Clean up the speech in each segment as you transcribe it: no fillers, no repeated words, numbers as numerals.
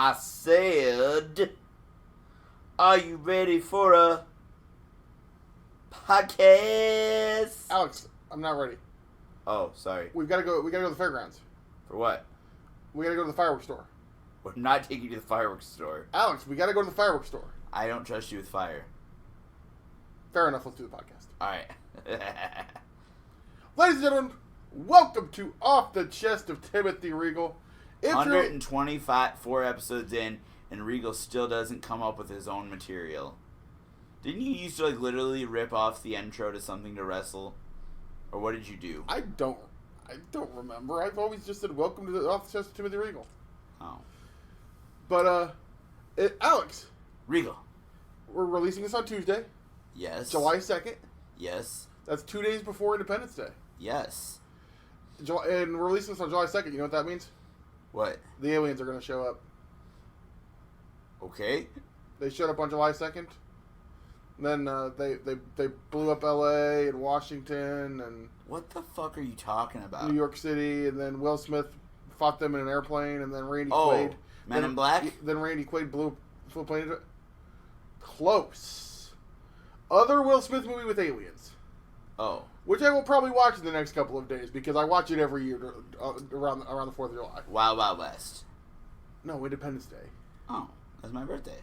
I said, are you ready for a podcast? Alex, I'm not ready. Oh, sorry. We gotta go to the fairgrounds. For what? We gotta go to the fireworks store. We're not taking you to the fireworks store. Alex, we gotta go to the fireworks store. I don't trust you with fire. Fair enough, let's do the podcast. Alright. Ladies and gentlemen, welcome to Off the Chest of Timothy Regal. 124 episodes in, and Regal still doesn't come up with his own material. Didn't you used to literally rip off the intro to Something to Wrestle? Or what did you do? I don't remember. I've always just said welcome to the Off the Chest of Timothy Regal. Oh. But, Alex. Regal. We're releasing this on Tuesday. Yes. July 2nd. Yes. That's 2 days before Independence Day. Yes. And we're releasing this on July 2nd. You know what that means? What? The aliens are going to show up. Okay. They showed up on July 2nd. And then they blew up L.A. and Washington and... What the fuck are you talking about? New York City. And then Will Smith fought them in an airplane. And then Randy Oh, Quaid... Men in Black? Then Randy Quaid flew a plane into it. Close. Other Will Smith movie with aliens. Oh. Which I will probably watch in the next couple of days because I watch it every year around the 4th of July. Wild Wild West. No, Independence Day. Oh, that's my birthday.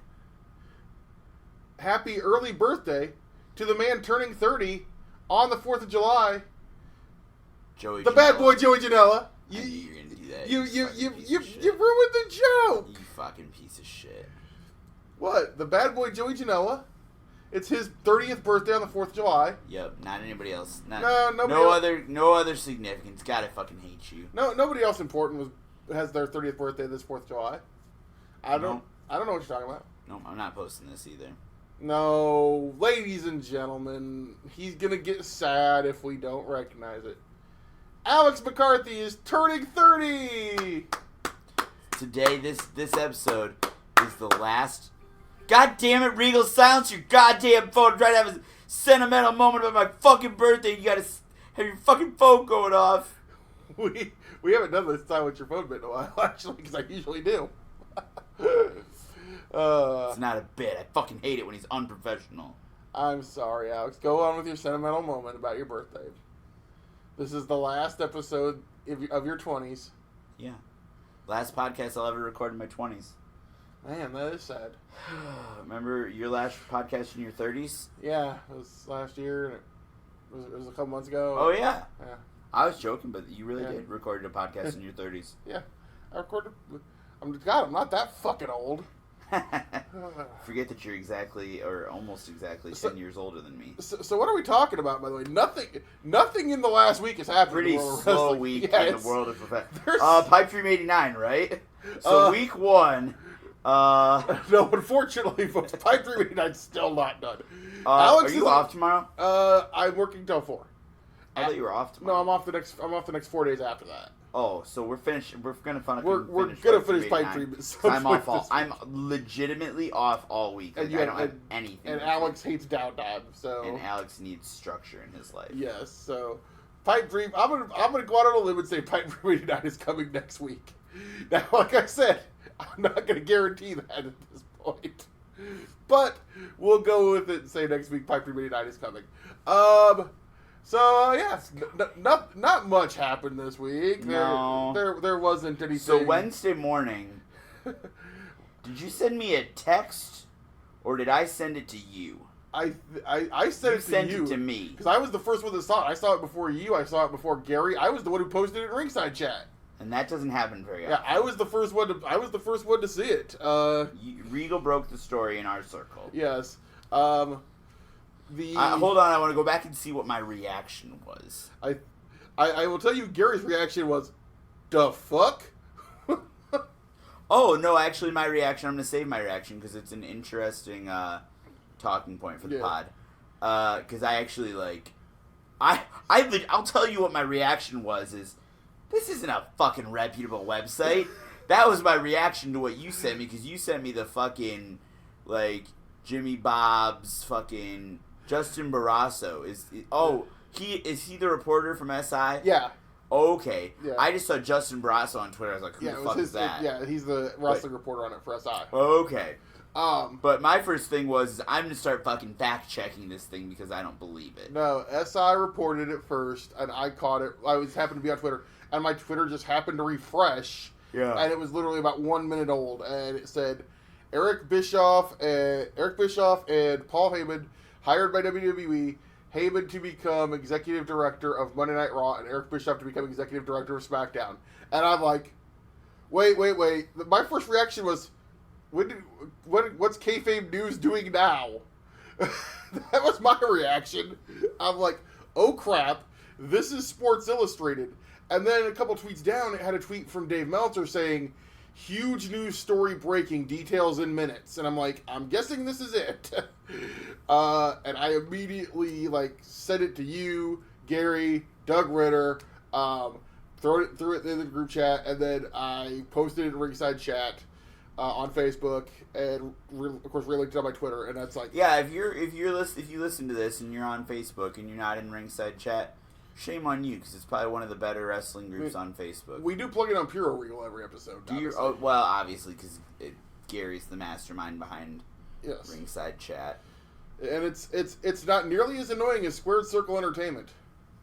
Happy early birthday to the man turning 30 on the 4th of July. Joey the Janela. bad boy Joey Janela. I knew you were going to do that. You ruined the joke. You fucking piece of shit. What? The bad boy Joey Janela. It's his 30th birthday on the 4th of July. Yep, not anybody else. No other significance. God, I fucking hate you. No, nobody else important has their 30th birthday this 4th of July. I don't know what you're talking about. No, I'm not posting this either. No, ladies and gentlemen, he's gonna get sad if we don't recognize it. Alex McCarthy is turning 30. Today, this episode is the last. God damn it, Regal, silence your goddamn phone. I'm trying to have a sentimental moment about my fucking birthday. You gotta have your fucking phone going off. We haven't done this time with your phone bit in a while, actually, because I usually do. It's not a bit. I fucking hate it when he's unprofessional. I'm sorry, Alex. Go on with your sentimental moment about your birthday. This is the last episode of your 20s. Yeah. Last podcast I'll ever record in my 20s. Man, that is sad. Remember your last podcast in your 30s? Yeah, it was last year. It was a couple months ago. Oh, yeah. Yeah. I was joking, but you really did record a podcast in your 30s. Yeah. I recorded... I'm not that fucking old. Forget that you're exactly, or almost exactly, 10 years older than me. So what are we talking about, by the way? Nothing in the last week has happened. Pretty in the world of slow wrestling. week Yeah, in the world of professional. Pipe Dream 89, right? So week 1... no, unfortunately, folks, Pipe Dream 89 is still not done. Alex, are you off tomorrow? I'm working till 4. I thought you were off tomorrow. No, I'm off the next 4 days after that. Oh, so we're finished. We're gonna finish. We're gonna finish Pipe Dream. I'm off I'm legitimately off all week. Like, I don't have anything. And Alex hates downtime, so. And Alex needs structure in his life. Yes, so Pipe Dream. I'm gonna go out on a limb and say Pipe Dream 89 is coming next week. Now, like I said, I'm not gonna guarantee that at this point, but we'll go with it and say next week Pipe Dream 89 is coming. So, yes, not much happened this week. No. There wasn't anything. So, Wednesday morning, did you send me a text, or did I send it to you? I sent it to me. Because I was the first one that saw it. I saw it before you. I saw it before Gary. I was the one who posted it in Ringside Chat. And that doesn't happen very often. Yeah, I was the first one to see it. Regal broke the story in our circle. Yes. Hold on, I want to go back and see what my reaction was. I will tell you, Gary's reaction was, "The fuck." Oh no! Actually, my reaction. I'm going to save my reaction because it's an interesting talking point for the pod. Because I actually I'll tell you what my reaction was. Is this isn't a fucking reputable website? That was my reaction to what you sent me because you sent me the fucking Jimmy Bob's fucking. Justin Barrasso is he the reporter from SI? Yeah. Okay. Yeah. I just saw Justin Barrasso on Twitter. I was like, who the fuck is that? Yeah, he's the wrestling reporter on it for SI. Okay. But my first thing was, I'm going to start fucking fact-checking this thing because I don't believe it. No, SI reported it first, and I caught it. I happened to be on Twitter, and my Twitter just happened to refresh. Yeah. And it was literally about 1 minute old, and it said, Eric Bischoff and Paul Heyman hired by WWE, Heyman to become executive director of Monday Night Raw, and Eric Bischoff to become executive director of SmackDown. And I'm like, wait. My first reaction was, what's Kayfabe News doing now? That was my reaction. I'm like, oh crap, this is Sports Illustrated. And then a couple tweets down, it had a tweet from Dave Meltzer saying, huge news story breaking, details in minutes. And I'm like, I'm guessing this is it. And I immediately sent it to you, Gary, Doug Ritter, threw it in the group chat, and then I posted it in Ringside Chat on Facebook, and of course relinked it on my Twitter. And that's like, yeah, if you listen to this and you're on Facebook and you're not in Ringside Chat, shame on you, because it's probably one of the better wrestling groups on Facebook. We do plug it on Pure Regal every episode. Well, obviously, because Gary's the mastermind behind yes. Ringside Chat. And it's not nearly as annoying as Squared Circle Entertainment.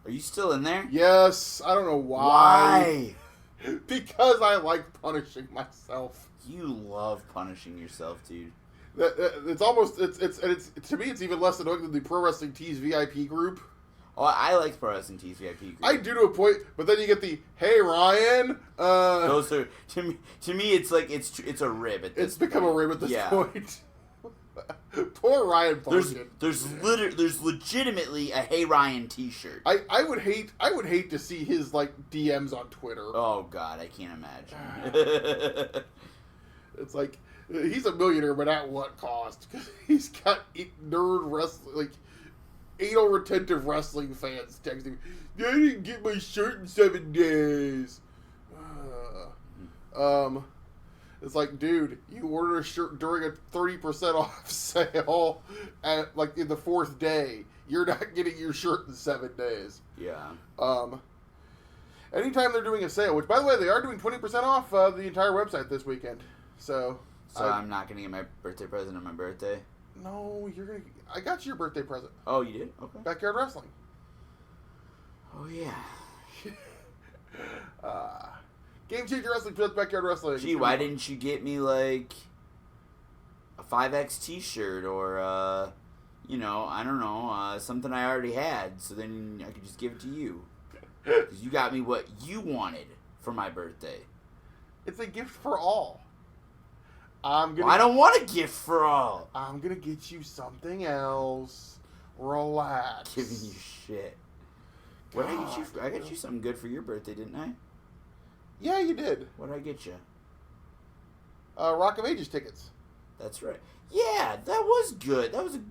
Are you still in there? Yes. I don't know why. Why? Because I like punishing myself. You love punishing yourself, dude. It's almost it's to me it's even less annoying than the Pro Wrestling Tees VIP group. Oh, I like Pro Wrestling Tees VIP group. I do to a point, but then you get the hey Ryan. Those are to me it's like it's a rib at this. It's become point. a rib at this point. Poor Ryan Bunkin. There's legitimately a Hey Ryan T-shirt. I would hate to see his DMs on Twitter. Oh God, I can't imagine. It's like he's a millionaire, but at what cost? Because he's got nerd wrestling, anal retentive wrestling fans texting me, I didn't get my shirt in 7 days. It's like, dude, you ordered a shirt during a 30% off sale at in the 4th day. You're not getting your shirt in 7 days. Yeah. Anytime they're doing a sale, which by the way, they are doing 20% off the entire website this weekend. So I'm not gonna get my birthday present on my birthday. No, you're gonna. I got you your birthday present. Oh, you did? Okay. Backyard Wrestling. Oh yeah. Game Changer Wrestling presents Backyard Wrestling. Gee, why didn't you get me a 5X T-shirt or I don't know, something I already had, so then I could just give it to you. Because you got me what you wanted for my birthday. It's a gift for all. I don't want a gift for all. I'm gonna get you something else. Relax. Giving you shit. What did I get you? I got you something good for your birthday, didn't I? Yeah, you did. What did I get you? Rock of Ages tickets. That's right. Yeah, that was good. That was an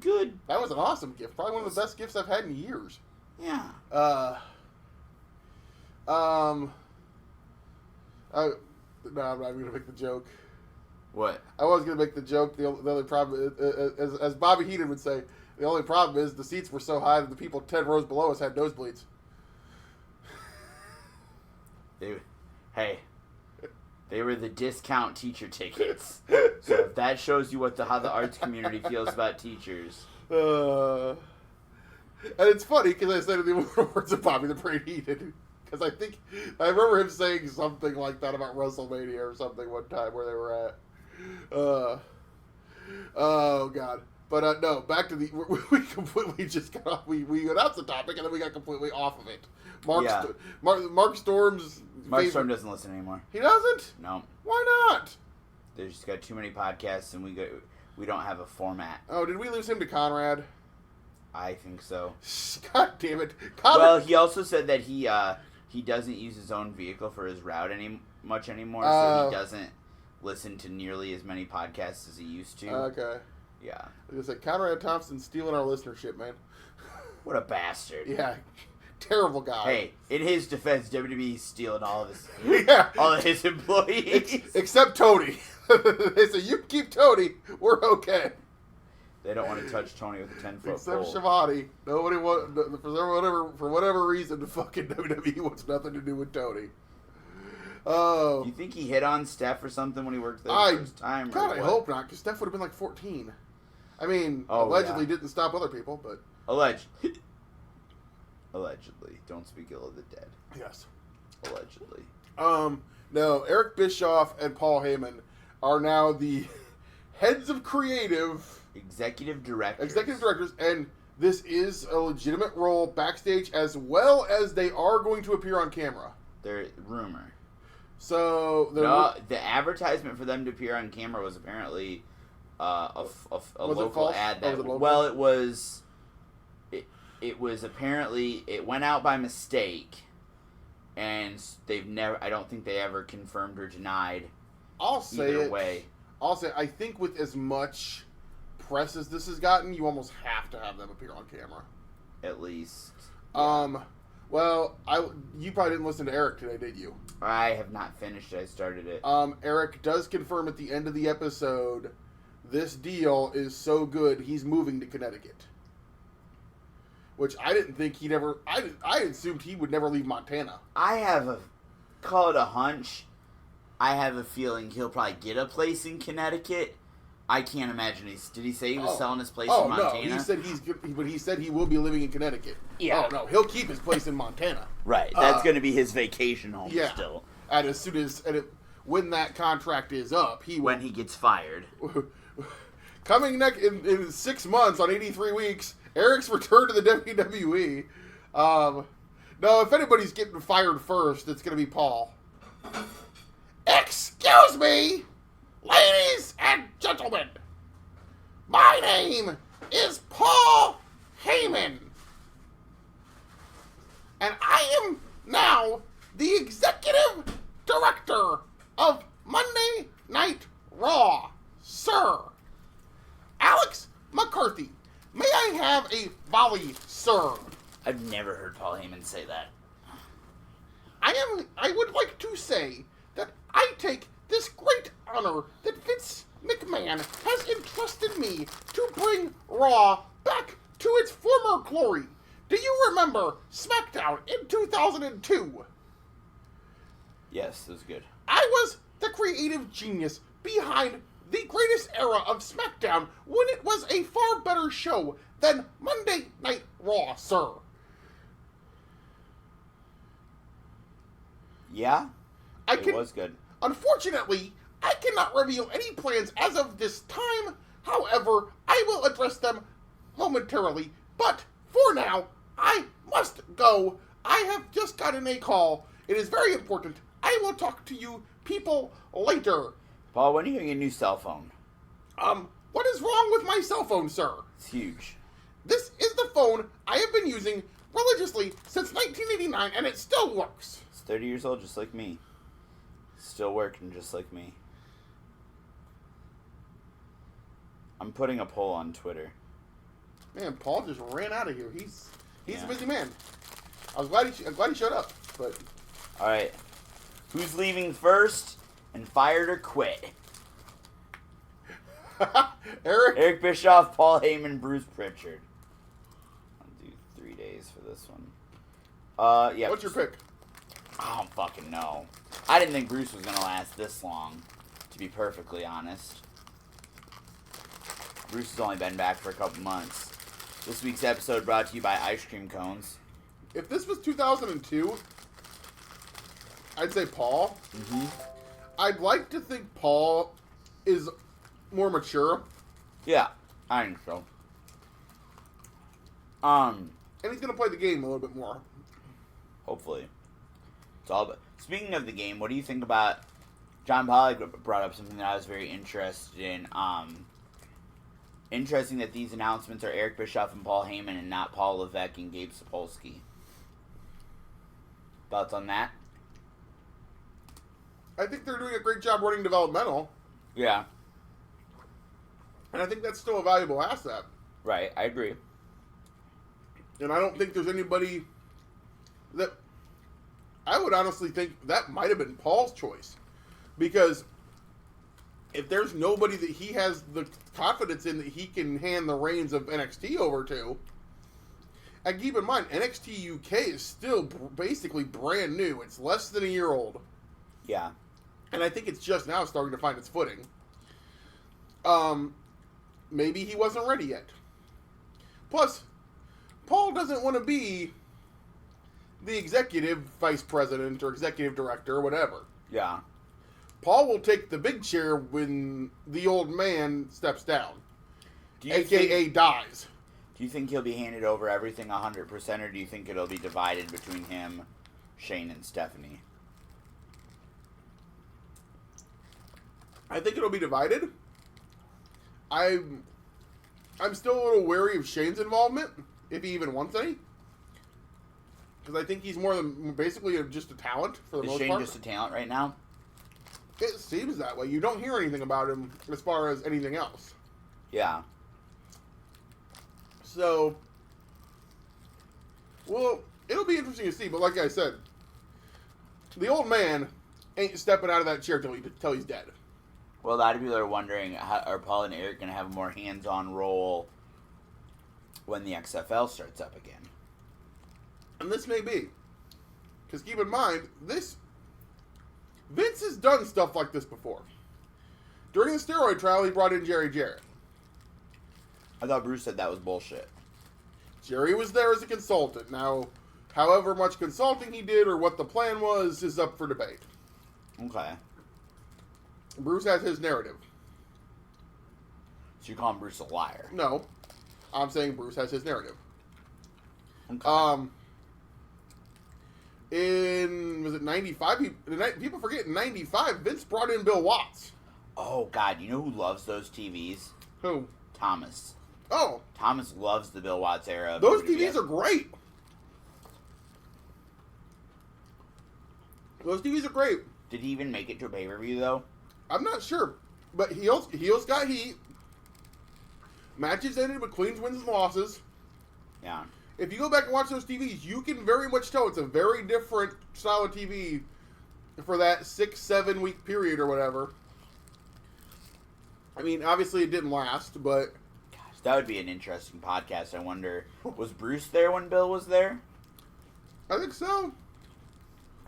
awesome gift. Probably one of the best gifts I've had in years. Yeah. No, I'm not going to make the joke. What? I was going to make the joke. The only problem, as Bobby Heenan would say, the only problem is the seats were so high that the people 10 rows below us had nosebleeds. They were the discount teacher tickets. So if that shows you how the arts community feels about teachers. And it's funny because I said in the immortal words of Bobby the Brain Heenan. Because I remember him saying something like that about WrestleMania or something one time where they were at. Oh God! But no, back to we completely just got off. We announced the topic and then we got completely off of it. Mark Storm's. Mark Storm doesn't listen anymore. He doesn't? No. Why not? There's just got too many podcasts and we don't have a format. Oh, did we lose him to Conrad? I think so. God damn it! Well, he also said that he doesn't use his own vehicle for his route much anymore, so he doesn't listen to nearly as many podcasts as he used to. Okay. Yeah. I was like, Conrad Thompson stealing our listenership, man. What a bastard. Yeah. Terrible guy. Hey, in his defense, WWE's stealing all of his employees. Except Tony. They say, you keep Tony, we're okay. They don't want to touch Tony with a 10-foot Except pole. Shivani. Nobody for whatever reason, the fucking WWE wants nothing to do with Tony. Do you think he hit on Steph or something when he worked there the first time? God, I hope not, because Steph would have been like 14. I mean, allegedly didn't stop other people, but... Allegedly. Don't speak ill of the dead. Yes. Allegedly. No, Eric Bischoff and Paul Heyman are now the heads of creative... Executive directors, and this is a legitimate role backstage, as well as they are going to appear on camera. They're rumor. So the advertisement for them to appear on camera was apparently a local ad that. Well, it was. It was apparently it went out by mistake, and they've never. I don't think they ever confirmed or denied. I'll say either way. I'll say I think with as much press as this has gotten, you almost have to have them appear on camera. At least. Yeah. Well, you probably didn't listen to Eric today, did you? I have not finished it. I started it. Eric does confirm at the end of the episode, this deal is so good, he's moving to Connecticut. Which I didn't think he'd ever... I assumed he would never leave Montana. Call it a hunch. I have a feeling he'll probably get a place in Connecticut. I can't imagine did he say he was selling his place in Montana? No, he said he will be living in Connecticut. Yeah. Oh no, he'll keep his place in Montana. Right. That's going to be his vacation home still. And as soon as when that contract is up, when he gets fired. Coming in 6 months on 83 weeks, Eric's return to the WWE. No, if anybody's getting fired first, it's going to be Paul. Excuse me! Ladies and gentlemen, my name is Paul Heyman, and I am now the executive director of Monday Night Raw, sir. Alex McCarthy, may I have a volley, sir? I've never heard Paul Heyman say that. I would like to say that I take this great honor that Vince McMahon has entrusted me to bring Raw back to its former glory. Do you remember SmackDown in 2002? Yes, it was good. I was the creative genius behind the greatest era of SmackDown when it was a far better show than Monday Night Raw, sir. Yeah? It was good. Unfortunately, I cannot reveal any plans as of this time. However, I will address them momentarily. But for now, I must go. I have just gotten a call. It is very important. I will talk to you people later. Paul, when are you getting a new cell phone? What is wrong with my cell phone, sir? It's huge. This is the phone I have been using religiously since 1989, and it still works. It's 30 years old, just like me. Still working just like me. I'm putting a poll on Twitter. Man, Paul just ran out of here. He's a busy man. I'm glad he showed up. But all right, who's leaving first and fired or quit? Eric Bischoff, Paul Heyman, Bruce Pritchard. I'll do 3 days for this one. Yeah. What's your pick? I don't fucking know. I didn't think Bruce was going to last this long, to be perfectly honest. Bruce has only been back for a couple months. This week's episode brought to you by ice cream cones. If this was 2002, I'd say Paul. Mm-hmm. I'd like to think Paul is more mature. Yeah, I think so. And he's going to play the game a little bit more. Hopefully. It's all about... Speaking of the game, what do you think about... John Pollock brought up something that I was very interested in. Interesting that these announcements are Eric Bischoff and Paul Heyman and not Paul Levesque and Gabe Sapolsky. Thoughts on that? I think they're doing a great job running developmental. Yeah. And I think that's still a valuable asset. Right, I agree. And I don't think there's anybody that... I would honestly think that might have been Paul's choice. Because if there's nobody that he has the confidence in that he can hand the reins of NXT over to, and keep in mind, NXT UK is still basically brand new. It's less than a year old. Yeah. And I think it's just now starting to find its footing. Maybe he wasn't ready yet. Plus, Paul doesn't want to be the executive vice president or executive director or whatever. Yeah. Paul will take the big chair when the old man steps down, a.k.a. dies. Do you think he'll be handed over everything 100%, or do you think it'll be divided between him, Shane, and Stephanie? I think it'll be divided. I'm still a little wary of Shane's involvement, if he even wants any. Because I think he's more than basically just a talent for the most part. Is Shane just a talent right now? It seems that way. You don't hear anything about him as far as anything else. Yeah. So, well, it'll be interesting to see. But like I said, the old man ain't stepping out of that chair till he's dead. Well, a lot of people are wondering, are Paul and Eric going to have a more hands-on role when the XFL starts up again? And this may be. Because keep in mind, Vince has done stuff like this before. During the steroid trial, he brought in Jerry Jarrett. I thought Bruce said that was bullshit. Jerry was there as a consultant. Now, however much consulting he did or what the plan was is up for debate. Okay. Bruce has his narrative. So you call him Bruce a liar? No. I'm saying Bruce has his narrative. Okay. Was it 95? People forget, in 95, Vince brought in Bill Watts. Oh, God. You know who loves those TVs? Who? Thomas. Oh. Thomas loves the Bill Watts era. Those TVs are great. Those TVs are great. Did he even make it to a pay-per-view, though? I'm not sure. But heels got heat. Matches ended with clean wins and losses. Yeah. If you go back and watch those TVs, you can very much tell it's a very different style of TV for that 6-7 week period or whatever. I mean, obviously it didn't last, but... Gosh, that would be an interesting podcast. I wonder, was Bruce there when Bill was there? I think so.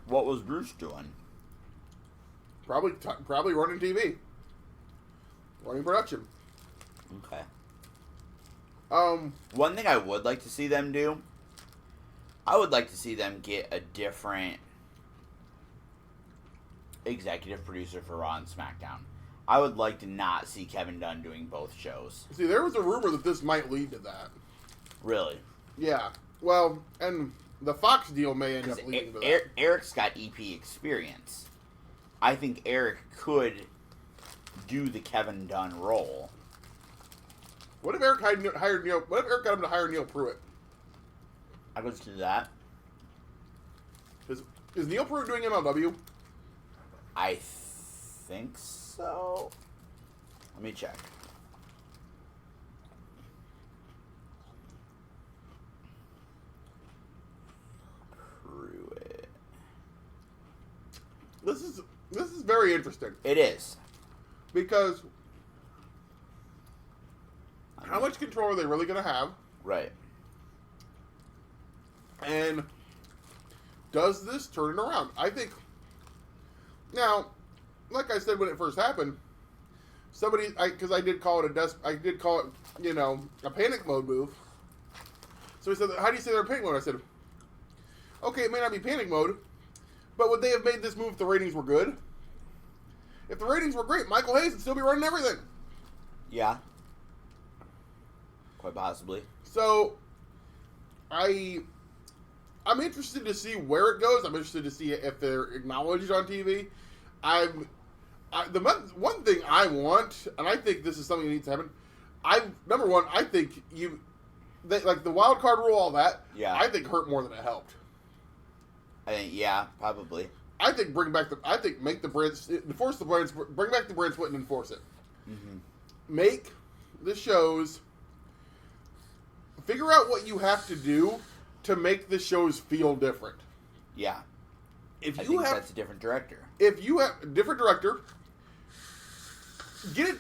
What was Bruce doing? Probably running TV. Running production. Okay. One thing I would like to see them do, I would like to see them get a different executive producer for Raw and SmackDown. I would like to not see Kevin Dunn doing both shows. See, there was a rumor that this might lead to that. Really? Yeah. Well, and the Fox deal may end up leading to that. Eric's got EP experience. I think Eric could do the Kevin Dunn role. What if Eric hired Neil? What if Eric got him to hire Neil Pruitt? I could do that. Is Neil Pruitt doing MLW? I think so. Let me check. Pruitt. This is very interesting. It is. Because how much control are they really going to have? Right. And does this turn it around? I think. Now, like I said when it first happened, because I did call it a panic mode move. So he said, "How do you say they're panic mode?" I said, "Okay, it may not be panic mode, but would they have made this move if the ratings were good? If the ratings were great, Michael Hayes would still be running everything." Yeah. Quite possibly. So, I'm interested to see where it goes. I'm interested to see if they're acknowledged on TV. One thing I want, and I think this is something that needs to happen. Number one, I think like the wild card rule, all that. Yeah. I think hurt more than it helped. I think probably. I think bring back make the brands enforce the brands, bring back the brand split and enforce it. Mm-hmm. Make the shows. Figure out what you have to do to make the shows feel different. Yeah. I think that's a different director. If you have a different director, get it.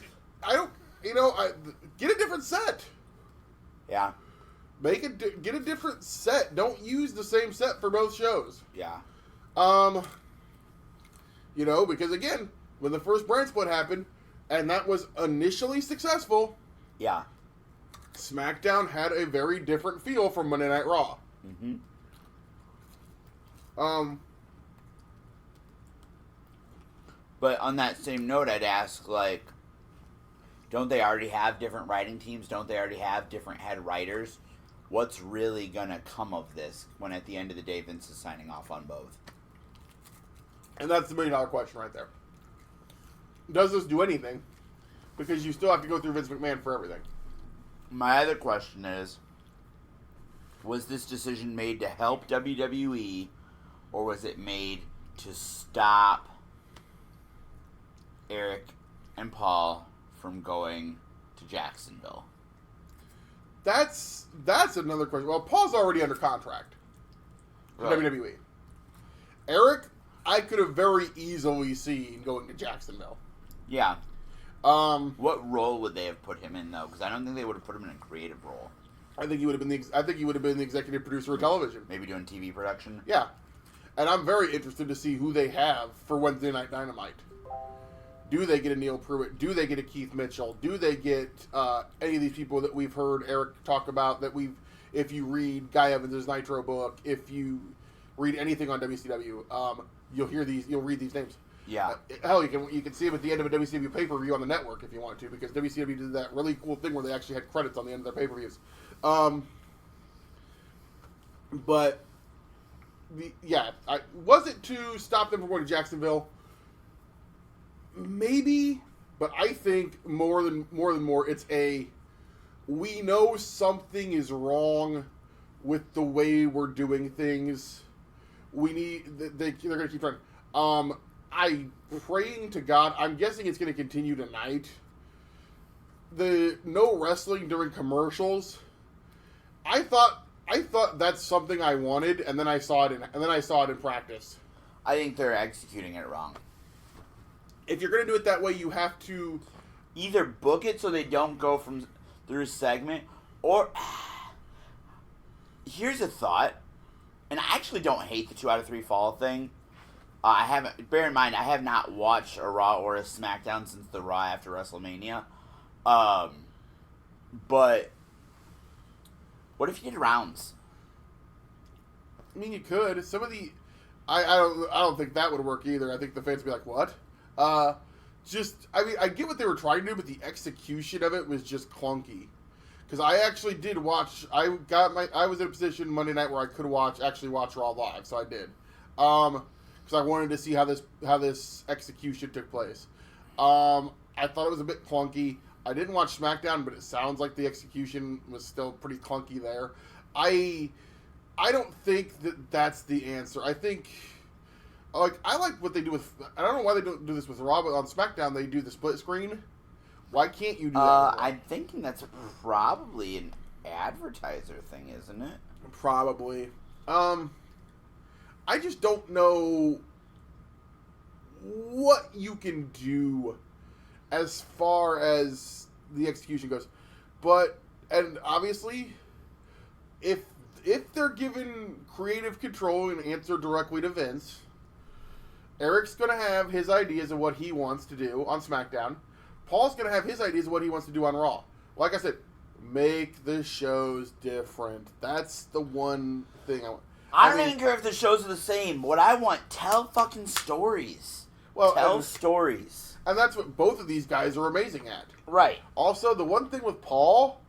Get a different set. Yeah. Get a different set. Don't use the same set for both shows. Yeah. Because again, when the first brand split happened, and that was initially successful. Yeah. SmackDown had a very different feel from Monday Night Raw. Mm-hmm. But on that same note, I'd ask, like, don't they already have different writing teams? Don't they already have different head writers? What's really going to come of this when at the end of the day Vince is signing off on both? And that's the $1 million question right there. Does this do anything? Because you still have to go through Vince McMahon for everything. My other question is, was this decision made to help WWE, or was it made to stop Eric and Paul from going to Jacksonville? That's another question. Well, Paul's already under contract for WWE. Eric, I could have very easily seen going to Jacksonville. Yeah. What role would they have put him in, though? Because I don't think they would have put him in a creative role. I think he would have been the executive producer of television. Maybe doing TV production. Yeah, and I'm very interested to see who they have for Wednesday Night Dynamite. Do they get a Neil Pruitt? Do they get a Keith Mitchell? Do they get any of these people that we've heard Eric talk about? If you read Guy Evans' Nitro book, if you read anything on WCW, you'll read these names. Yeah. Hell, you can see them at the end of a WCW pay-per-view on the network if you want to, because WCW did that really cool thing where they actually had credits on the end of their pay-per-views. Was it to stop them from going to Jacksonville? Maybe, but I think more than more, it's we know something is wrong with the way we're doing things. They're going to keep trying. I'm praying to God. I'm guessing it's going to continue tonight. The no wrestling during commercials. I thought that's something I wanted, and then I saw it in practice. I think they're executing it wrong. If you're going to do it that way, you have to either book it so they don't go through a segment, or here's a thought, and I actually don't hate the 2 out of 3 fall thing. Bear in mind, I have not watched a Raw or a SmackDown since the Raw after WrestleMania. But what if you did rounds? I mean, you could. Some of the, I don't think that would work either. I think the fans would be like, what? I get what they were trying to do, but the execution of it was just clunky. Because I actually did watch. I was in a position Monday night where I could watch Raw live, so I did. Because I wanted to see how this execution took place. I thought it was a bit clunky. I didn't watch SmackDown, but it sounds like the execution was still pretty clunky there. I don't think that's the answer. I think, I like what they do with. I don't know why they don't do this with Raw, but on SmackDown they do the split screen. Why can't you do that? I'm thinking that's probably an advertiser thing, isn't it? Probably. I just don't know what you can do as far as the execution goes. And obviously, if they're given creative control and answer directly to Vince, Eric's going to have his ideas of what he wants to do on SmackDown. Paul's going to have his ideas of what he wants to do on Raw. Like I said, make the shows different. That's the one thing I want. I don't even care if the shows are the same. What I want, tell fucking stories. Tell stories. And that's what both of these guys are amazing at. Right. Also, the one thing with Paul,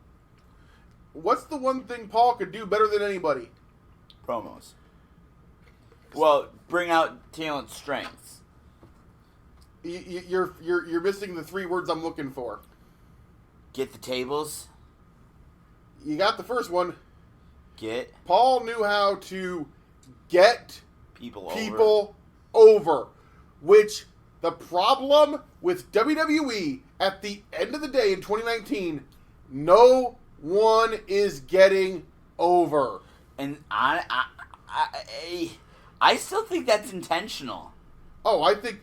what's the one thing Paul could do better than anybody? Promos. Well, bring out talent strengths. You're missing the 3 words I'm looking for. Get the tables. You got the first one. Paul knew how to get people over. Which, the problem with WWE at the end of the day in 2019, no one is getting over. And I still think that's intentional. Oh, I think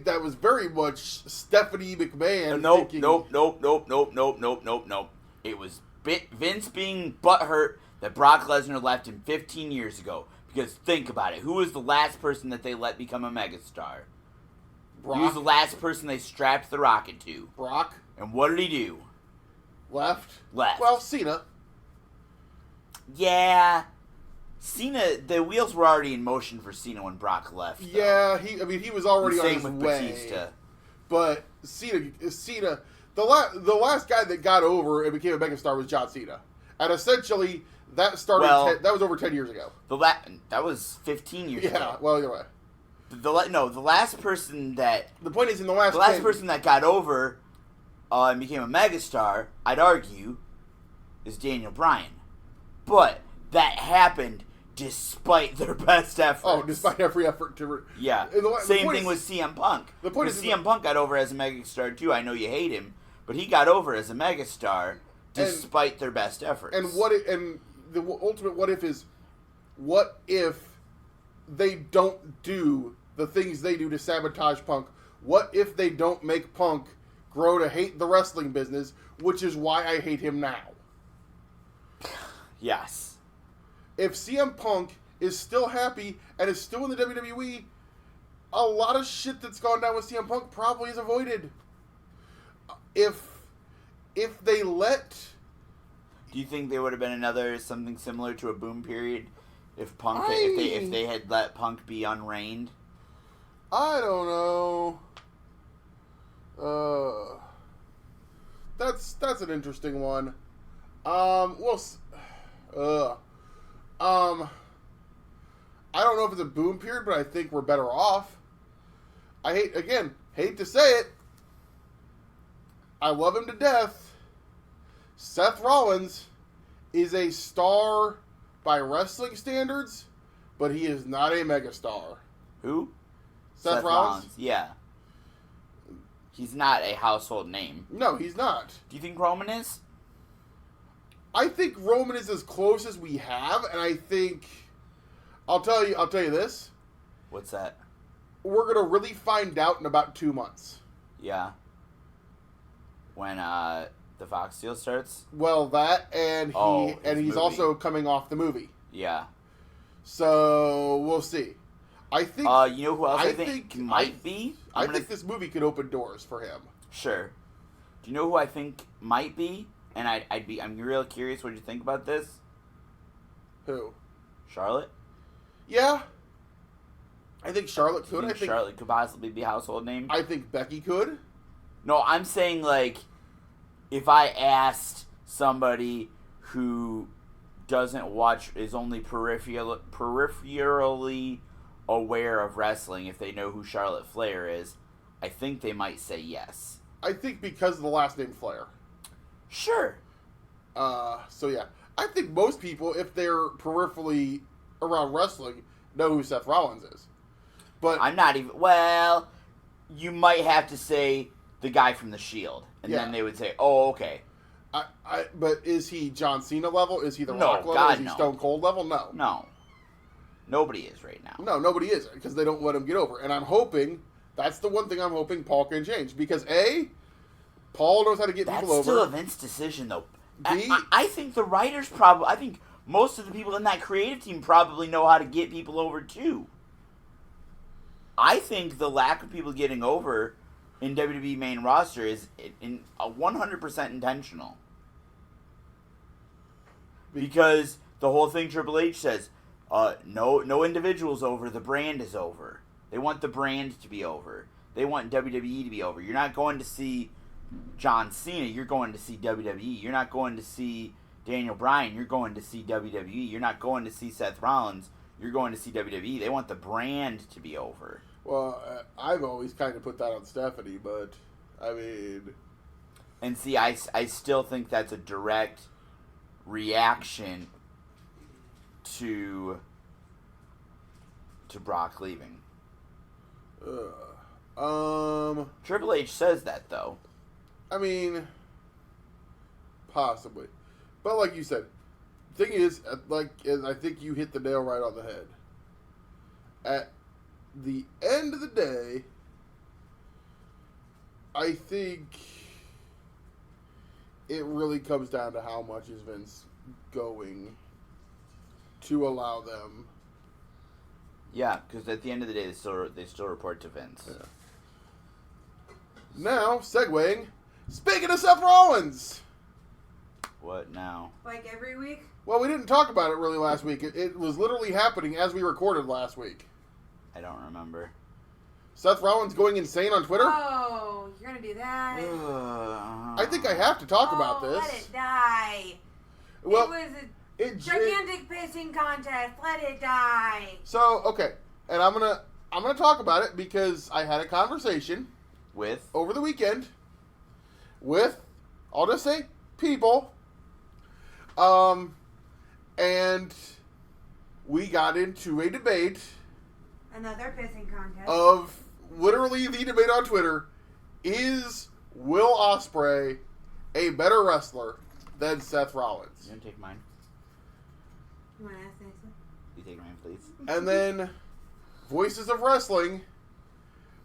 that was very much Stephanie McMahon. Nope. It was Vince being butthurt that Brock Lesnar left him 15 years ago. Because think about it. Who was the last person that they let become a megastar? Brock. He was the last person they strapped the rocket to. Brock. And what did he do? Left. Well, Cena. Yeah. Cena, the wheels were already in motion for Cena when Brock left. Though. Yeah, he was already on his way. Batista. But Cena, the last guy that got over and became a megastar was John Cena, and essentially that started. That was over 10 years ago. That was 15 years ago. Yeah. Well, either way. The last person that the point is in the last person that got over and became a megastar, I'd argue, is Daniel Bryan, but that happened despite their best efforts. Oh, despite every effort to. Yeah. Same thing with CM Punk. The point is CM Punk got over as a megastar too. I know you hate him, but he got over as a megastar despite their best efforts. And the ultimate what if is, what if they don't do the things they do to sabotage Punk? What if they don't make Punk grow to hate the wrestling business, which is why I hate him now? Yes. If CM Punk is still happy and is still in the WWE, a lot of shit that's gone down with CM Punk probably is avoided. If they let... Do you think there would have been something similar to a boom period if Punk if they had let Punk be unreigned? I don't know. That's an interesting one. I don't know if it's a boom period, but I think we're better off. I hate to say it. I love him to death. Seth Rollins is a star by wrestling standards, but he is not a megastar. Who? Seth Rollins? Yeah. He's not a household name. No, he's not. Do you think Roman is? I think Roman is as close as we have, and I think I'll tell you this. What's that? We're gonna really find out in about 2 months. Yeah. When the Fox deal starts? Well, that and he's movie. Also coming off the movie. Yeah. So we'll see. I think. You know who else I think might be? I think this movie could open doors for him. Sure. Do you know who I think might be? And I'm real curious what you think about this. Who? Charlotte? Yeah. I think Charlotte could. I think Charlotte could possibly be a household name. I think Becky could. No, I'm saying like if I asked somebody who doesn't watch, is only peripherally aware of wrestling, if they know who Charlotte Flair is, I think they might say yes. I think because of the last name Flair. Sure. So yeah, I think most people, if they're peripherally around wrestling, know who Seth Rollins is. But I'm not even. Well, you might have to say the guy from the Shield, and then they would say, "Oh, okay." But is he John Cena level? Is he The Rock level? God, is he Stone Cold level? No. No. Nobody is right now. No, nobody is, because they don't let him get over. And I'm hoping, that's the one thing I'm hoping Paul can change. Because Paul knows how to get people over. That's still a Vince decision, though. I think the writers I think most of the people in that creative team probably know how to get people over, too. I think the lack of people getting over in WWE main roster is 100% intentional. Because the whole thing Triple H says, no individual's over, the brand is over. They want the brand to be over. They want WWE to be over. You're not going to see John Cena, you're going to see WWE. You're not going to see Daniel Bryan, you're going to see WWE. You're not going to see Seth Rollins, you're going to see WWE. They want the brand to be over. Well, I've always kind of put that on Stephanie, but, I mean... And see, I still think that's a direct reaction to Brock leaving. Triple H says that, though. I mean, possibly. But like you said, the thing is, I think you hit the nail right on the head. the end of the day, I think it really comes down to how much is Vince going to allow them. Yeah, because at the end of the day, they still report to Vince. Yeah. Now, segueing, speaking of Seth Rollins. What now? Like every week? Well, we didn't talk about it really last week. It was literally happening as we recorded last week. I don't remember. Seth Rollins going insane on Twitter? Oh, you're going to do that? I think I have to talk about this. Let it die. Well, it was a gigantic pissing contest. Let it die. So, okay. And I'm gonna talk about it because I had a conversation with over the weekend with, I'll just say, people. And we got into a debate. Another pissing contest. Of literally the debate on Twitter. Is Will Ospreay a better wrestler than Seth Rollins? You want to take mine? You want to ask Nathan? You take mine, please. And then Voices of Wrestling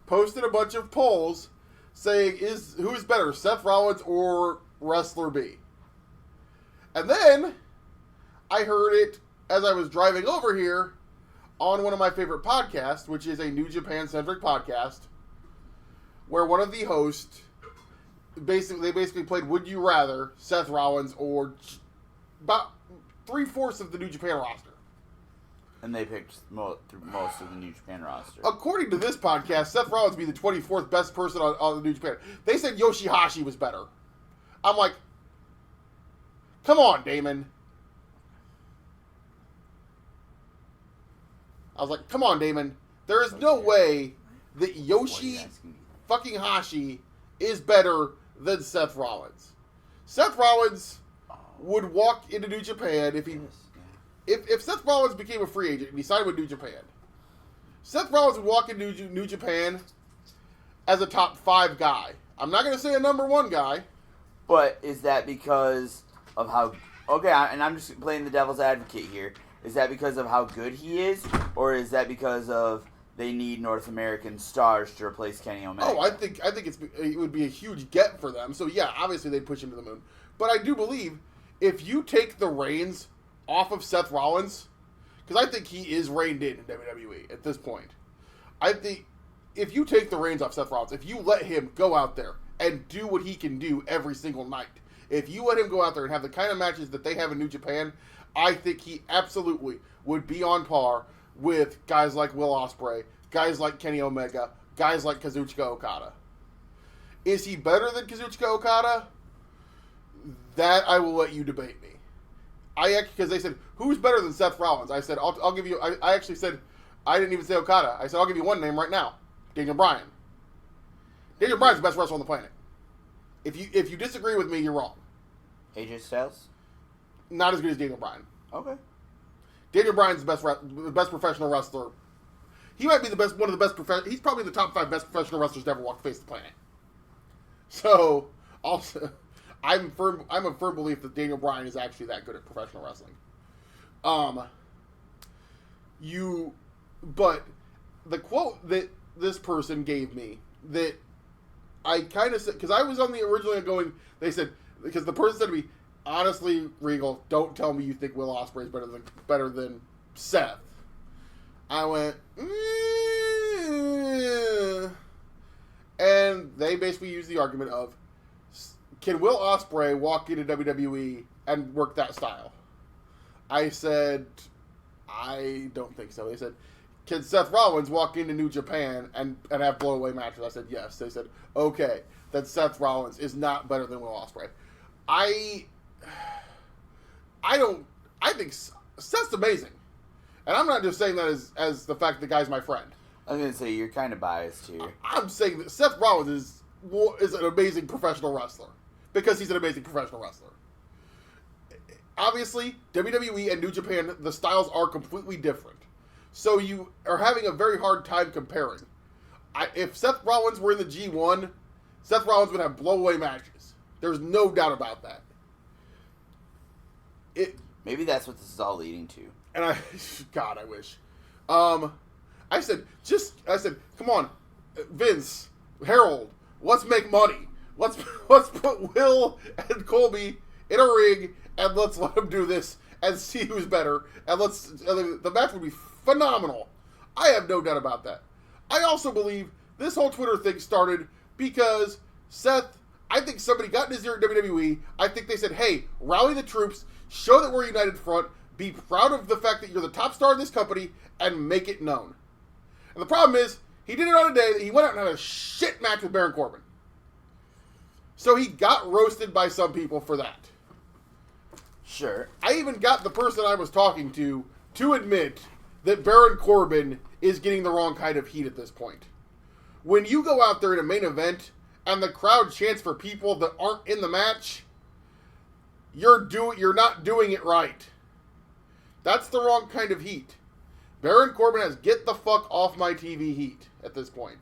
posted a bunch of polls saying who's better, Seth Rollins or Wrestler B? And then I heard it as I was driving over here on one of my favorite podcasts, which is a New Japan-centric podcast, where one of the hosts basically played Would You Rather, Seth Rollins or about 3/4 of the New Japan roster. And they picked most of the New Japan roster. According to this podcast, Seth Rollins would be the 24th best person on the New Japan. They said Yoshihashi was better. I'm like, come on, Damon. I was like, come on, Damon. There is no way that Yoshi fucking Hashi is better than Seth Rollins. Seth Rollins would walk into New Japan if Seth Rollins became a free agent and he signed with New Japan. Seth Rollins would walk into New Japan as a top 5 guy. I'm not going to say a number 1 guy. But is that because of how... Okay, and I'm just playing the devil's advocate here. Is that because of how good he is? Or is that because of they need North American stars to replace Kenny Omega? Oh, I think it would be a huge get for them. So, yeah, obviously they'd push him to the moon. But I do believe if you take the reins off of Seth Rollins, because I think he is reined in WWE at this point. I think if you take the reins off Seth Rollins, if you let him go out there and do what he can do every single night, if you let him go out there and have the kind of matches that they have in New Japan, I think he absolutely would be on par with guys like Will Ospreay, guys like Kenny Omega, guys like Kazuchika Okada. Is he better than Kazuchika Okada? That I will let you debate me. Because they said, who's better than Seth Rollins? I said, I'll give you, I actually said, I didn't even say Okada. I said, I'll give you one name right now. Daniel Bryan. Daniel Bryan's the best wrestler on the planet. If you disagree with me, you're wrong. AJ Styles? Not as good as Daniel Bryan. Okay. Daniel Bryan's the best professional wrestler. He might be one of the best he's probably the top 5 best professional wrestlers to ever walk the face of the planet. So, also, I'm a firm belief that Daniel Bryan is actually that good at professional wrestling. But the quote that this person gave me that I kind of said, because I was on the originally going, they said, because the person said to me, honestly, Regal, don't tell me you think Will Ospreay is better than Seth. I went, and they basically used the argument of, can Will Ospreay walk into WWE and work that style? I said, I don't think so. They said, can Seth Rollins walk into New Japan and have blowaway matches? I said, yes. They said, okay, then Seth Rollins is not better than Will Ospreay. I think Seth's amazing. And I'm not just saying that as the fact that the guy's my friend. I was going to say, you're kind of biased here. I'm saying that Seth Rollins is an amazing professional wrestler. Because he's an amazing professional wrestler. Obviously, WWE and New Japan, the styles are completely different. So you are having a very hard time comparing. If Seth Rollins were in the G1, Seth Rollins would have blowaway matches. There's no doubt about that. Maybe that's what this is all leading to. And God, I wish. I I said, come on, Vince, Harold, let's make money. Let's put Will and Colby in a ring and let's let them do this and see who's better. And the match would be phenomenal. I have no doubt about that. I also believe this whole Twitter thing started because Seth, I think somebody got in his ear at WWE. I think they said, hey, rally the troops, show that we're a united front, be proud of the fact that you're the top star in this company, and make it known. And the problem is, he did it on a day that he went out and had a shit match with Baron Corbin. So he got roasted by some people for that. Sure. I even got the person I was talking to admit that Baron Corbin is getting the wrong kind of heat at this point. When you go out there in a main event and the crowd chants for people that aren't in the match, you're not doing it right. That's the wrong kind of heat. Baron Corbin has get the fuck off my TV heat at this point.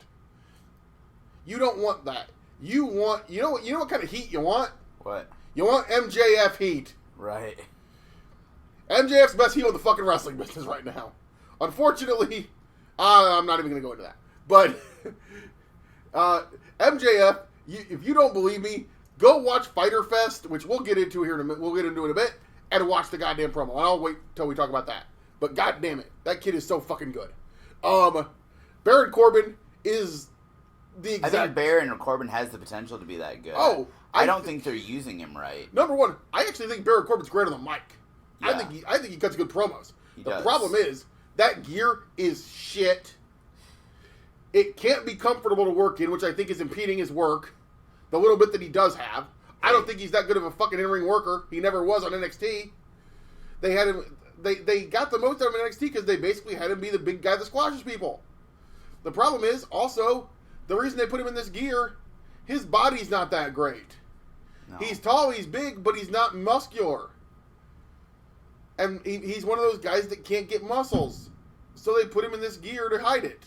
You don't want that. You know what kind of heat you want? What? You want MJF heat. Right. MJF's the best heel in the fucking wrestling business right now. Unfortunately, I'm not even going to go into that. But MJF, if you don't believe me, go watch Fyter Fest, which we'll get into here in a minute. We'll get into it in a bit, and watch the goddamn promo. And I'll wait till we talk about that. But goddamn it, that kid is so fucking good. Baron Corbin is the exact. I think Baron Corbin has the potential to be that good. Oh, I don't think they're using him right. Number one, I actually think Baron Corbin's great on the mic. Yeah. I think he cuts good promos. He The does. problem is that gear is shit. It can't be comfortable to work in, which I think is impeding his work. The little bit that he does have. I don't think he's that good of a fucking in-ring worker. He never was on NXT. They had him. They got the most out of him in NXT because they basically had him be the big guy that squashes people. The problem is also the reason they put him in this gear. His body's not that great. No. He's tall, he's big, but he's not muscular. And he's one of those guys that can't get muscles. So they put him in this gear to hide it.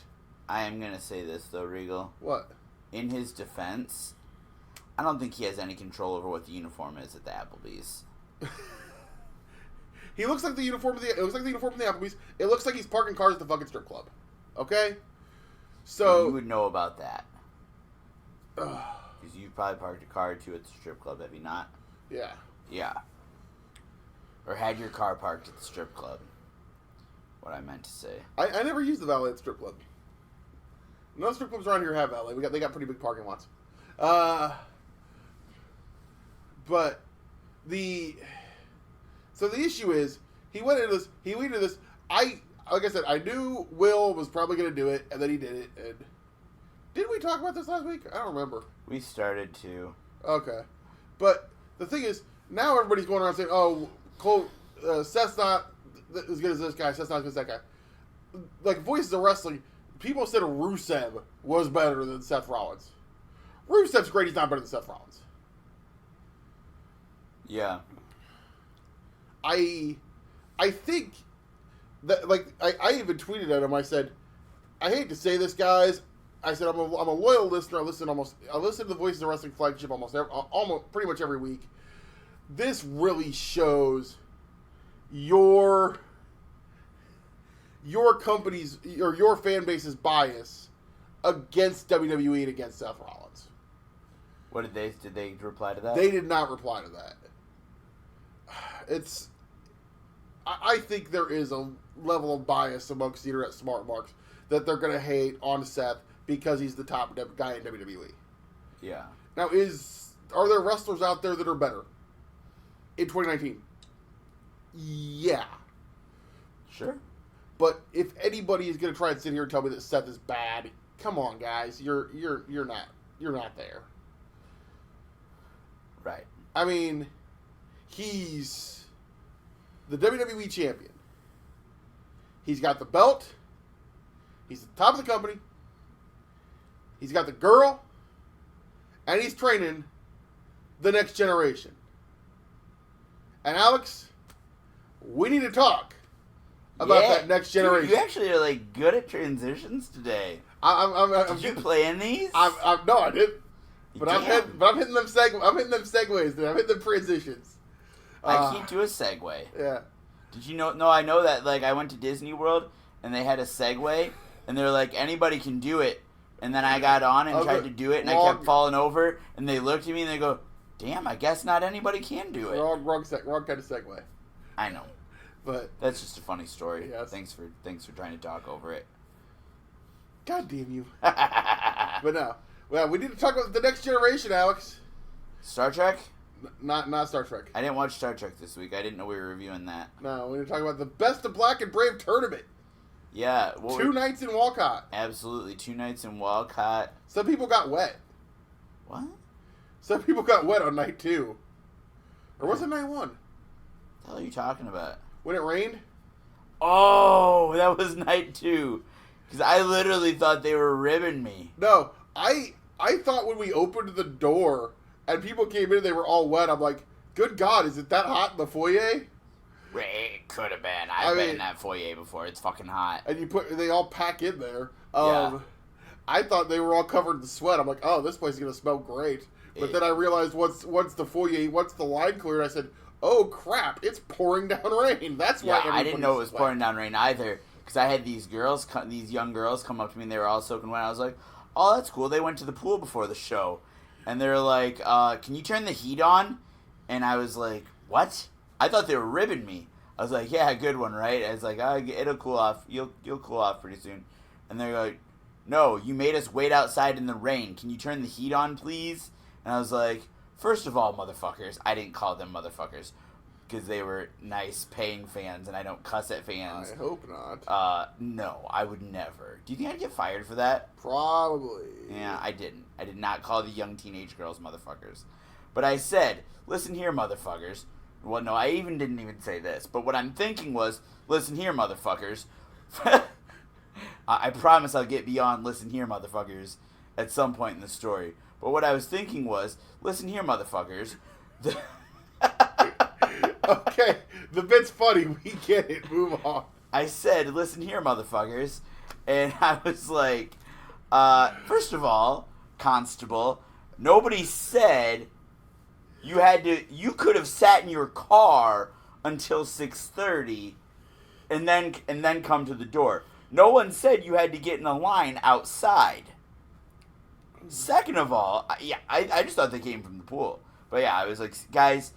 I am going to say this, though, Regal. What? In his defense, I don't think he has any control over what the uniform is at the Applebee's. He looks like the uniform of the Applebee's. It looks like he's parking cars at the fucking strip club. Okay? So you would know about that. Because you've probably parked your car or two at the strip club, have you not? Yeah. Yeah. Or had your car parked at the strip club. What I meant to say. I never used the valet at the strip club. None of the strip clubs around here have valet. They got pretty big parking lots. But so the issue is he went into this. Like I said, I knew Will was probably going to do it, and then he did it. And did we talk about this last week? I don't remember. We started to. Okay, but the thing is, now everybody's going around saying, "Oh, Seth's not as good as this guy. Seth's not as good as that guy." Like Voices of Wrestling, people said Rusev was better than Seth Rollins. Rusev's great. He's not better than Seth Rollins. Yeah. I think that, like, I even tweeted at him. I said, I hate to say this, guys. I said I'm a loyal listener. I listen to the Voices of Wrestling flagship almost pretty much every week. This really shows your company's or your fan base's bias against WWE and against Seth Rollins. What did they reply to that? They did not reply to that. I think there is a level of bias amongst the internet smart marks that they're going to hate on Seth because he's the top guy in WWE. Yeah. Now, are there wrestlers out there that are better in 2019? Yeah. Sure. But if anybody is going to try and sit here and tell me that Seth is bad, come on, guys, you're not there. Right. I mean, he's the WWE champion. He's got the belt. He's at the top of the company. He's got the girl. And he's training the next generation. And Alex, we need to talk about that next generation. Dude, you actually are like good at transitions today. Did you play in these? No, I didn't. But I'm Damn. hitting them segues. I'm hitting them transitions. I can't do a segue. Yeah. Did you know? No, I know that. Like, I went to Disney World and they had a Segway, and they're like, anybody can do it. And then I got on and tried to do it, and I kept falling over, and they looked at me and they go, damn, I guess not anybody can do it. Wrong kind of segue. I know. But that's just a funny story. Yes. Thanks for trying to talk over it. God damn you. But no. Well, we need to talk about the next generation, Alex. Star Trek? Not Star Trek. I didn't watch Star Trek this week. I didn't know we were reviewing that. No, we need to talk about the Best of Black and Brave tournament. Yeah. 2 nights in Walcott. Absolutely. 2 nights in Walcott. Some people got wet. What? Some people got wet on night 2. Or was it night 1? What the hell are you talking about? When it rained? Oh, that was night 2. Because I literally thought they were ribbing me. No, I thought when we opened the door and people came in and they were all wet, I'm like, good God, is it that hot in the foyer? It could have been. I've been in that foyer before. It's fucking hot. And they all pack in there. Yeah. I thought they were all covered in sweat. I'm like, oh, this place is going to smell great. But then I realized once the line cleared, I said, oh crap, it's pouring down rain. That's why I didn't know it was pouring down rain either. Because I had these young girls come up to me and they were all soaking wet. I was like, oh, that's cool. They went to the pool before the show. And they were like, can you turn the heat on? And I was like, what? I thought they were ribbing me. I was like, yeah, good one, right? I was like, oh, it'll cool off. You'll cool off pretty soon. And they're like, no, you made us wait outside in the rain. Can you turn the heat on, please? And I was like, first of all, motherfuckers. I didn't call them motherfuckers. Because they were nice paying fans, and I don't cuss at fans. I hope not. No, I would never. Do you think I'd get fired for that? Probably. Yeah, I didn't. I did not call the young teenage girls motherfuckers. But I said, listen here, motherfuckers. Well, no, I didn't even say this. But what I'm thinking was, listen here, motherfuckers. I promise I'll get beyond listen here, motherfuckers at some point in the story. But what I was thinking was, listen here, motherfuckers. Okay, the bit's funny. We get it. Move on. I said, listen here, motherfuckers. And I was like, first of all, Constable, nobody said you could have sat in your car until 6:30 and then come to the door. No one said you had to get in a line outside. Second of all, I just thought they came from the pool. But yeah, I was like, guys,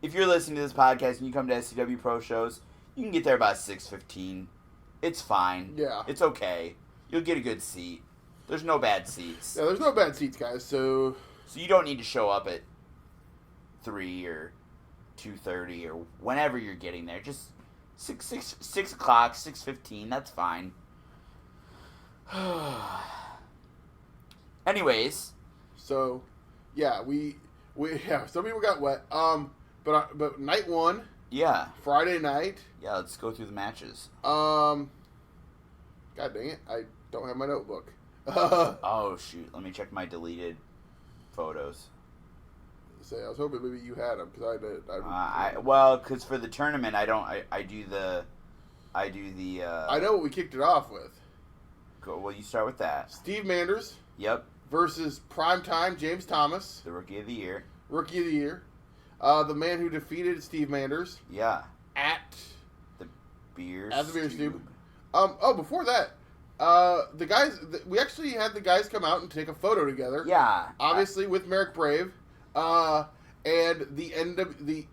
if you're listening to this podcast and you come to SCW Pro shows, you can get there about 6:15. It's fine. Yeah. It's okay. You'll get a good seat. There's no bad seats. Yeah, there's no bad seats, guys, so you don't need to show up at 3 or 2:30 or whenever you're getting there. Just 6 o'clock, 6:15, that's fine. Anyways. So, yeah, some people got wet. But night 1. Yeah. Friday night. Yeah, let's go through the matches. God dang it, I don't have my notebook. Oh shoot, let me check my deleted photos. I was hoping maybe you had them because because for the tournament I don't. I do the. I know what we kicked it off with. Go. Well, you start with that. Steve Manders. Yep. Versus primetime James Thomas. The Rookie of the Year. Rookie of the Year. The man who defeated Steve Manders. Yeah. At the beer Stube. Before that, the guys. We actually had the guys come out and take a photo together. Yeah. Obviously with Merrick Brave. And the end of the.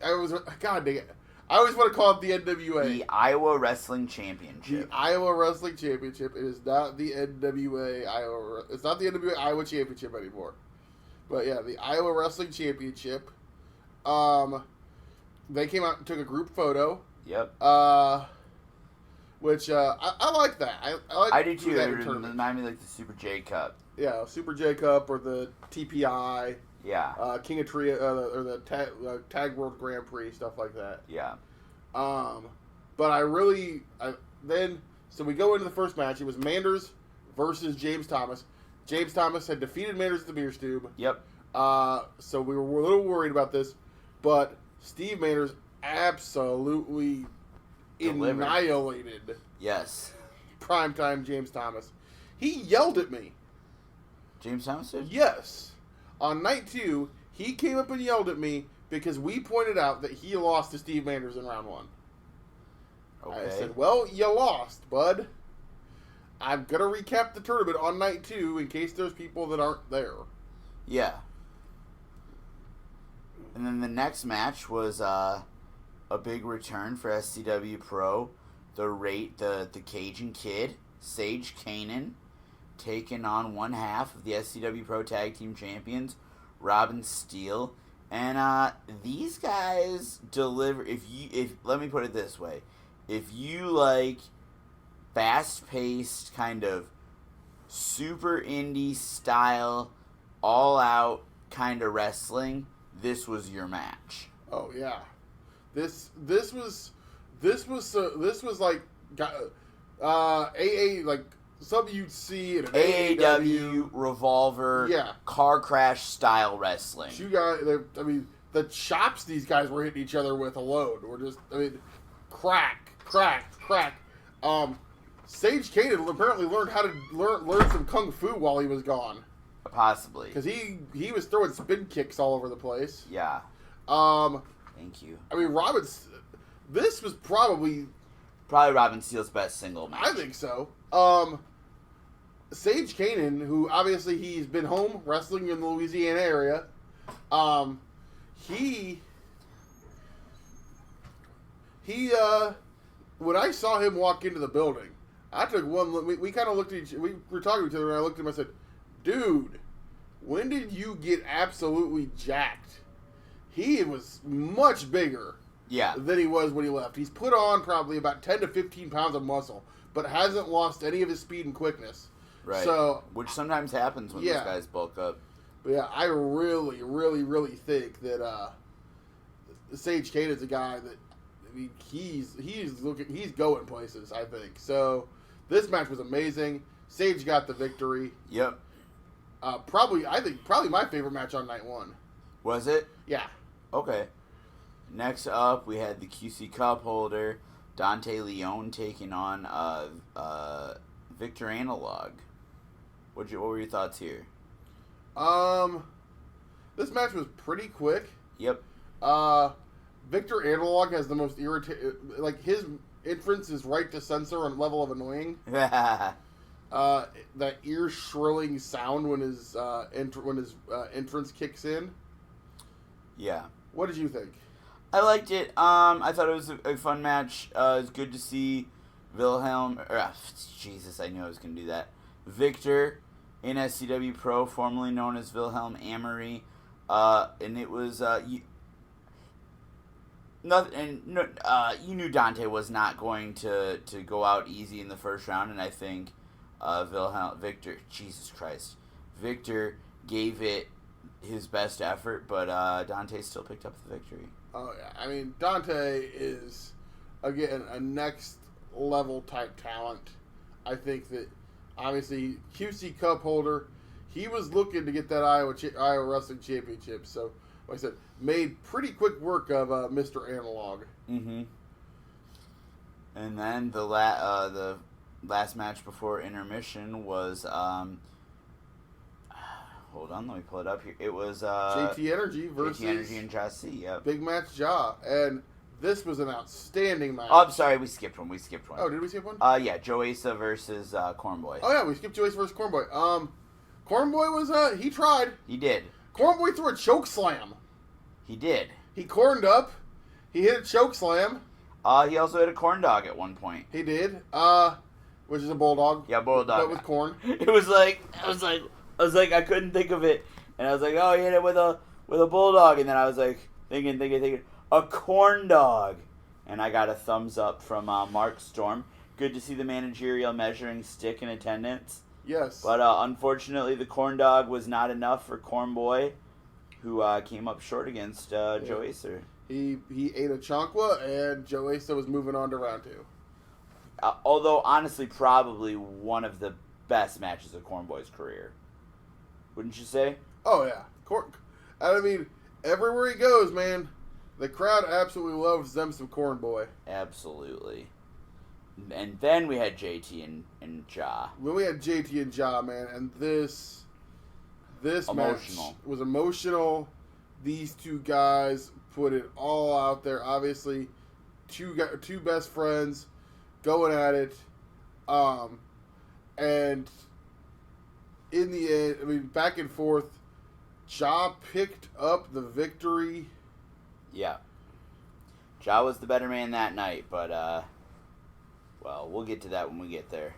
God dang it. I always want to call it the NWA. The Iowa Wrestling Championship. The Iowa Wrestling Championship. It is not the NWA Iowa. It's not the NWA Iowa Championship anymore. But yeah, the Iowa Wrestling Championship. They came out and took a group photo. Yep. Which I like that. I like. I do too. It remind me like the Super J Cup. Yeah, Super J Cup or the TPI. Yeah. King of Trio or the Tag World Grand Prix, stuff like that. Yeah. But so we go into the first match. It was Manders versus James Thomas. James Thomas had defeated Manders at the beer stube. Yep. So we were a little worried about this, but Steve Manders absolutely annihilated. Yes. Primetime James Thomas. He yelled at me. James Thomas did? Yes. On night 2, he came up and yelled at me because we pointed out that he lost to Steve Manders in round 1. Okay. I said, well, you lost, bud. I'm going to recap the tournament on night 2 in case there's people that aren't there. Yeah. And then the next match was a big return for SCW Pro. The Cajun Kid, Sage Kanan, taking on one half of the SCW Pro Tag Team Champions, Robin Steele. And these guys deliver. Let me put it this way. If you like fast-paced, kind of super indie style, all-out kind of wrestling, this was your match. Oh yeah, this was like AA, like something you'd see in an AAW Revolver, car crash style wrestling. You guys, the chops these guys were hitting each other with alone were just, crack. Sage Kanan apparently learned how to learn some kung fu while he was gone. Possibly. Because he was throwing spin kicks all over the place. Yeah. Thank you. This was probably Robin Steele's best single match. I think so. Sage Kanan, who obviously he's been home wrestling in the Louisiana area, he when I saw him walk into the building, I took one look. We kind of looked at we were talking to each other, and I looked at him and I said, dude, when did you get absolutely jacked? He was much bigger than he was when he left. He's put on probably about 10 to 15 pounds of muscle, but hasn't lost any of his speed and quickness. Right. So, which sometimes happens when those guys bulk up. But yeah, I really, really, really think that Sage Kanan's a guy that he's going places, I think. So this match was amazing. Sage got the victory. Yep. Probably my favorite match on night 1. Was it? Yeah. Okay. Next up, we had the QC Cup holder, Dante Leone, taking on Victor Analog. What were your thoughts here? This match was pretty quick. Yep. Victor Analog has the most irritating... Like, his entrance is right to censor on level of annoying. That ear-shrilling sound when his entrance kicks in. Yeah. What did you think? I liked it. I thought it was a fun match. It was good to see Wilhelm... Jesus, I knew I was going to do that. Victor in SCW Pro, formerly known as Wilhelm Amory. And it was... you knew Dante was not going to go out easy in the first round, and I think Victor gave it his best effort, but Dante still picked up the victory. Oh yeah, Dante is again a next level type talent. I think that obviously QC Cup holder, he was looking to get that Iowa Wrestling Championship, so. Like I said, made pretty quick work of Mr. Analog. Mm-hmm. And then the last match before intermission was hold on, let me pull it up here. It was JT Energy versus JT Energy and Jah-C. Yep. Big match Jah, and this was an outstanding match. Oh, I'm sorry, we skipped one. Oh, did we skip one? Yeah, Joe Asa versus Cornboy. Oh yeah, we skipped Joe Asa versus Cornboy. Cornboy was he tried. He did. Cornboy threw a choke slam. He did. He corned up. He hit a choke slam. He also hit a corn dog at one point. He did. Which is a bulldog. Yeah, bulldog. But with corn. It was like I couldn't think of it, and I was like, oh, he hit it with a bulldog, and then I was like thinking a corn dog, and I got a thumbs up from Mark Storm. Good to see the managerial measuring stick in attendance. Yes. But unfortunately, the corn dog was not enough for Cornboy, who came up short against Joe Asa. He ate a chankwa, and Joe Asa was moving on to round 2. Although, honestly, probably one of the best matches of Cornboy's career. Wouldn't you say? Oh, yeah. Everywhere he goes, man, the crowd absolutely loves them some Cornboy. Absolutely. And then we had JT and Jah. When we had JT and Jah, man, and this match was emotional. These two guys put it all out there. Obviously, two best friends going at it. And in the end, I mean, back and forth, Jah picked up the victory. Yeah. Jah was the better man that night, but, well, we'll get to that when we get there.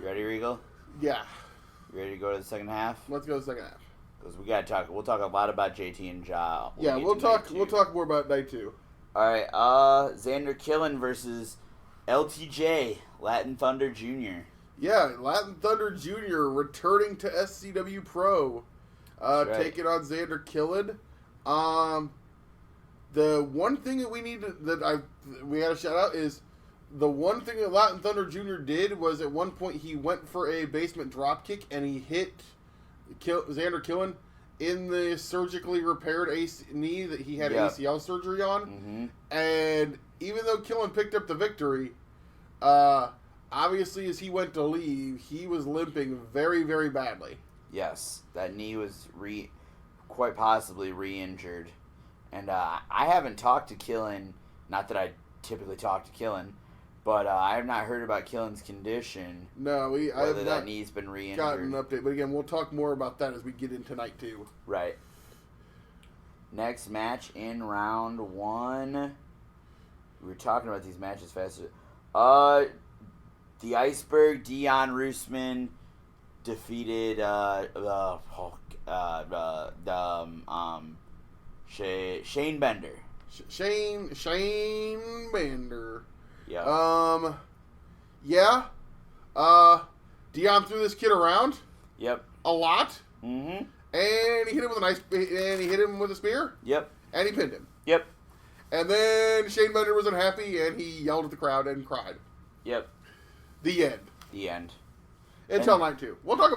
You ready, Regal? Yeah. You ready to go to the second half? Let's go to the second half. Because we gotta talk. We'll talk a lot about JT and Jah. We'll talk more about night 2. All right. Xander Killen versus LTJ, Latin Thunder Jr. Yeah, Latin Thunder Jr. returning to SCW Pro, right. taking on Xander Killen. The one thing that we got to shout out is the one thing that Latin Thunder Jr. did was at one point he went for a basement drop kick and he hit Xander Killen in the surgically repaired knee that he had ACL surgery on. Mm-hmm. And even though Killen picked up the victory, obviously as he went to leave, he was limping very, very badly. Yes, that knee was quite possibly re-injured. And I haven't talked to Killen, not that I typically talk to Killen, but I have not heard about Killen's condition. No, I whether have that not knee's been re-injured. gotten an update. But again, we'll talk more about that as we get into night 2. Right. Next match in round 1. We were talking about these matches faster. The Iceberg, Dion Roosman defeated Shane Bender. Shane Bender. Yeah. Yeah. Dion threw this kid around. Yep. A lot. Mm-hmm. And he hit him with a spear. Yep. And he pinned him. Yep. And then Shane Bender was unhappy and he yelled at the crowd and cried. Yep. The end. The end. Until night 2. We'll talk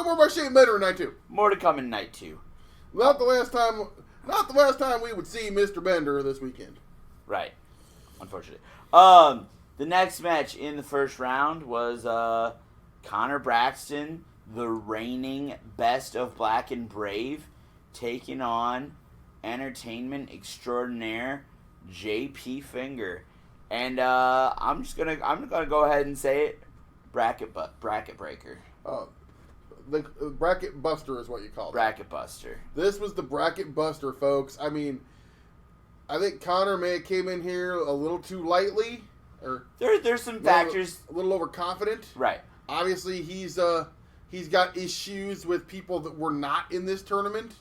more about Shane Bender in night 2. More to come in night 2. Not the last time we would see Mr. Bender this weekend. Right. Unfortunately. The next match in the first round was Connor Braxton, the reigning best of Black and Brave, taking on entertainment extraordinaire JP Finger. And I'm gonna go ahead and say it, bracket breaker. The bracket buster is what you call it. Bracket buster. This was the bracket buster, folks. I mean, I think Connor may have came in here a little too lightly, or there's some factors. A little overconfident. Right. Obviously, he's got issues with people that were not in this tournament.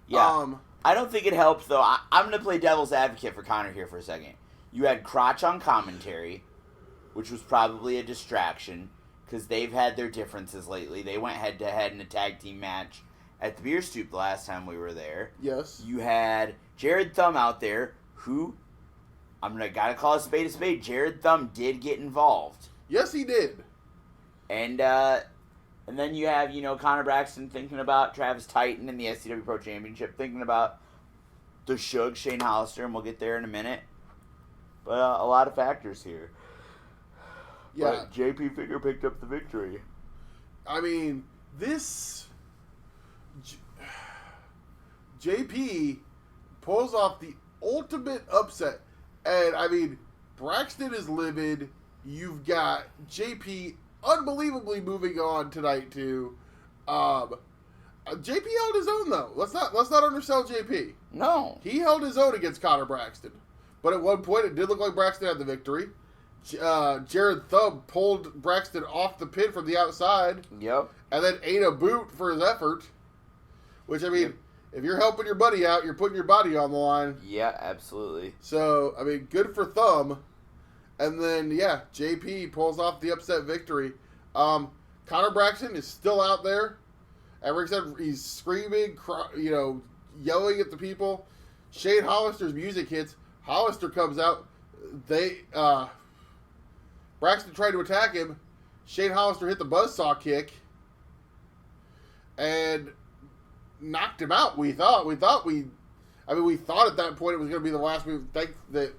Yeah. I don't think it helped though. I'm gonna play devil's advocate for Connor here for a second. You had Crotch on commentary, which was probably a distraction because they've had their differences lately. They went head to head in a tag team match at the Beer Stoop the last time we were there. Yes. You had Jared Thumb out there, who gotta call a spade. Jared Thumb did get involved. Yes, he did. And then you have, Connor Braxton thinking about Travis Titan in the SCW Pro Championship, thinking about the Shug, Shane Hollister, and we'll get there in a minute. But a lot of factors here. Yeah. But JP Finger picked up the victory. I mean, JP pulls off the ultimate upset. And, I mean, Braxton is livid. You've got JP unbelievably moving on tonight, too. JP held his own, though. Let's not undersell JP. No. He held his own against Connor Braxton. But at one point, it did look like Braxton had the victory. Jared Thumb pulled Braxton off the pin from the outside. Yep. And then ate a boot for his effort. Which, I mean, if you're helping your buddy out, you're putting your body on the line. Yeah, absolutely. So, I mean, good for Thumb. And then, yeah, JP pulls off the upset victory. Connor Braxton is still out there. Eric said he's screaming, yelling at the people. Shane Hollister's music hits. Hollister comes out. Braxton tried to attack him. Shane Hollister hit the buzzsaw kick and knocked him out. We thought at that point it was going to be the last move. Think that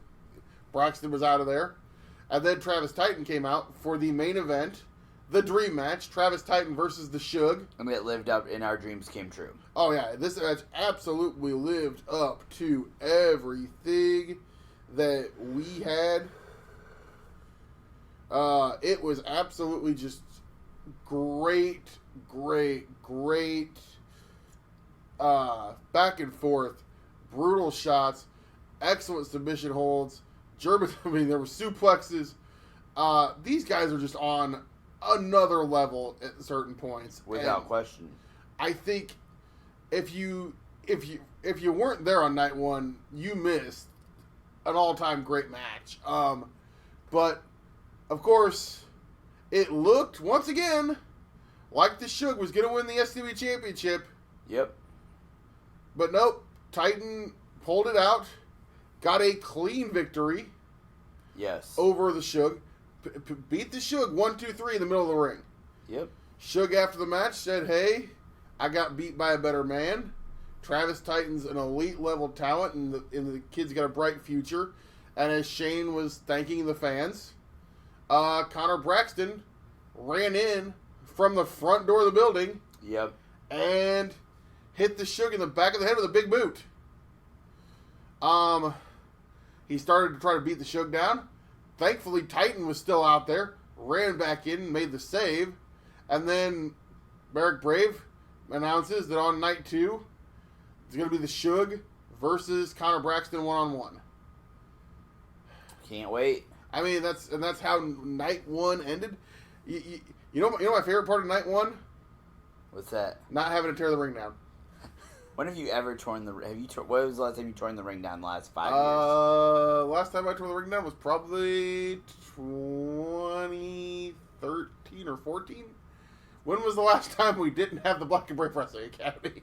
Braxton was out of there. And then Travis Titan came out for the main event, the dream match, Travis Titan versus the Shug. And it lived up and our dreams came true. Oh, yeah. This match absolutely lived up to everything that we had. It was absolutely just great back and forth, brutal shots, excellent submission holds, German. I mean, there were suplexes. These guys are just on another level at certain points, without question. I think if you weren't there on night one, you missed an all-time great match. But of course, it looked once again like the Suge was going to win the SCW Championship. Yep. But nope, Titan pulled it out, got a clean victory. Yes. Over the Suge, beat the Suge 1-2-3 in the middle of the ring. Yep. Suge after the match said, "Hey, I got beat by a better man. Travis Titan's an elite level talent, and the kid's got a bright future." And as Shane was thanking the fans, Connor Braxton ran in from the front door of the building. Yep. And hit the Suge in the back of the head with a big boot. He started to try to beat the Suge down. Thankfully, Titan was still out there, ran back in and made the save. And then Merrick Brave announces that on night 2, it's going to be the Suge versus Connor Braxton 1-on-1. Can't wait. I mean, that's how night 1 ended. You know my favorite part of night 1? What's that? Not having to tear the ring down. When have you ever torn the? What was the last time you torn the ring down? The last 5 years. Last time I tore the ring down was probably 2013 or 14. When was the last time we didn't have the Black and Brave Wrestling Academy?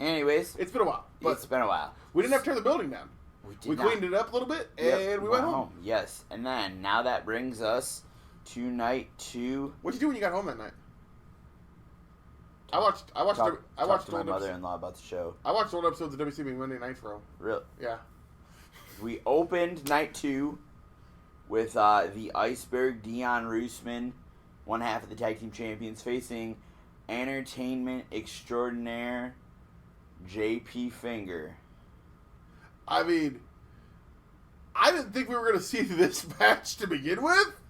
Anyways, it's been a while. But it's been a while. We didn't have to tear the building down. We cleaned it up a little bit, and we went home. Yes, and then now that brings us to night 2. What'd you do when you got home that night? I watched to my mother-in-law about the show. I watched old episodes of WCW Monday Nitro. Really? Yeah. We opened night 2 with the Iceberg Dion Roosman, one half of the tag team champions, facing entertainment extraordinaire JP Finger. I mean, I didn't think we were going to see this match to begin with.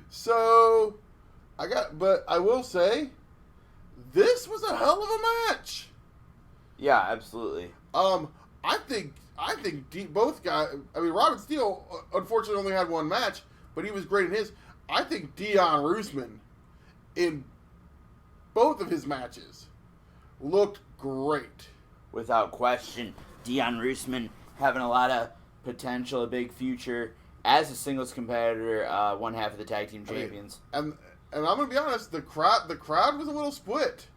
So, but I will say, this was a hell of a match. Yeah, absolutely. I think both guys. I mean, Robin Steele unfortunately only had one match, but he was great in his. I think Dion Roosman in both of his matches looked great. Without question, Dion Roosman having a lot of potential, a big future as a singles competitor, one half of the tag team champions. I mean, and I'm gonna be honest, the crowd was a little split.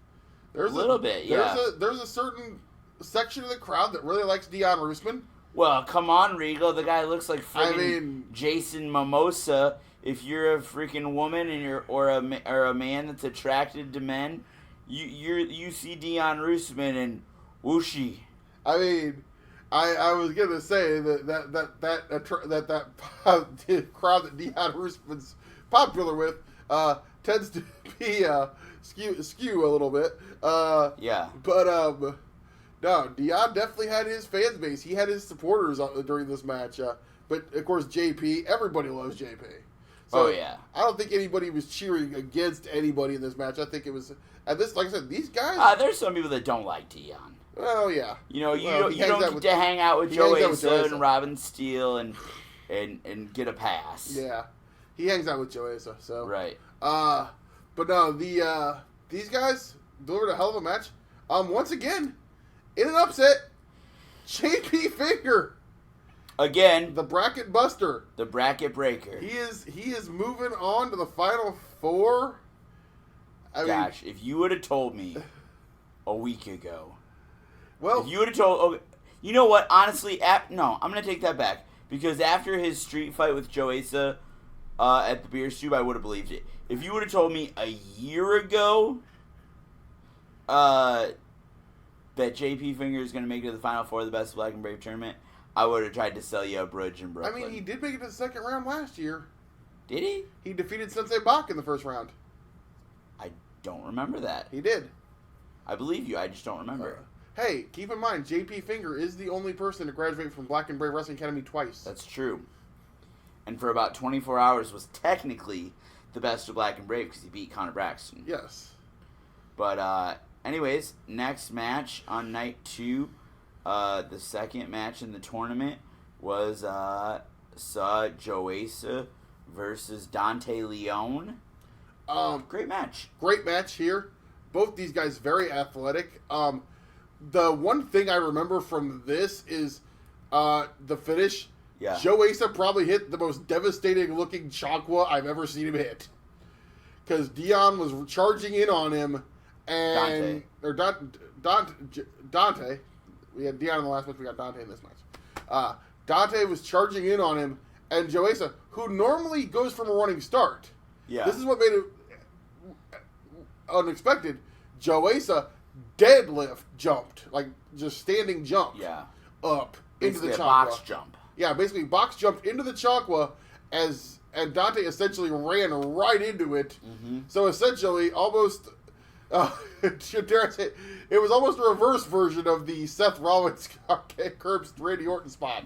There's a certain section of the crowd that really likes Dion Roosman. Well, come on, Regal. The guy looks like freaking Jason Mimosa. If you're a freaking woman and or a man that's attracted to men, you see Dion Roosman and whooshy. I mean, I was gonna say that crowd that Dion Roosman's popular with tends to be skew a little bit. Yeah. But no, Dion definitely had his fans base. He had his supporters during this match. But of course, JP, everybody loves JP. So yeah. I don't think anybody was cheering against anybody in this match. I think it was at this. Like I said, these guys. There's some people that don't like Dion. Oh yeah. You know, you don't get to hang out with Joe Asa and Robin Steele and get a pass. Yeah, he hangs out with Joe Asa. So right. But no, these guys delivered a hell of a match. Once again, in an upset, JP Finger. Again, the bracket buster, the bracket breaker. He is moving on to the final 4. Gosh, if you would have told me a week ago. Well, if you would have told, you know what? Honestly, no, I'm gonna take that back because after his street fight with Joe Asa at the Beer Stube, I would have believed it. If you would have told me a year ago that JP Finger is gonna make it to the final 4 of the Best of Black and Brave tournament, I would have tried to sell you a bridge in Brooklyn. I mean, he did make it to the second round last year. Did he? He defeated Sensei Bach in the first round. I don't remember that. He did. I believe you. I just don't remember. Hey, keep in mind, JP Finger is the only person to graduate from Black and Brave Wrestling Academy twice. That's true. And for about 24 hours was technically the best of Black and Brave because he beat Connor Braxton. Yes. But, anyways, next match on night 2, the second match in the tournament was Joesa versus Dante Leon. Great match. Great match here. Both these guys very athletic. The one thing I remember from this is the finish. Yeah. Joesa probably hit the most devastating looking Chakwa I've ever seen him hit. Because Dion was charging in on him. And Dante. We had Dion in the last match. We got Dante in this match. Dante was charging in on him. And Joesa, who normally goes from a running start. Yeah. This is what made it unexpected. Joesa deadlift jumped, like just standing jump. Yeah. Up into the Basically a Chakwa. box jump. Yeah, basically box jumped into the Chakwa and Dante essentially ran right into it. Mm-hmm. So essentially, almost, dare I say, it was almost a reverse version of the Seth Rollins curbs Randy Orton spot.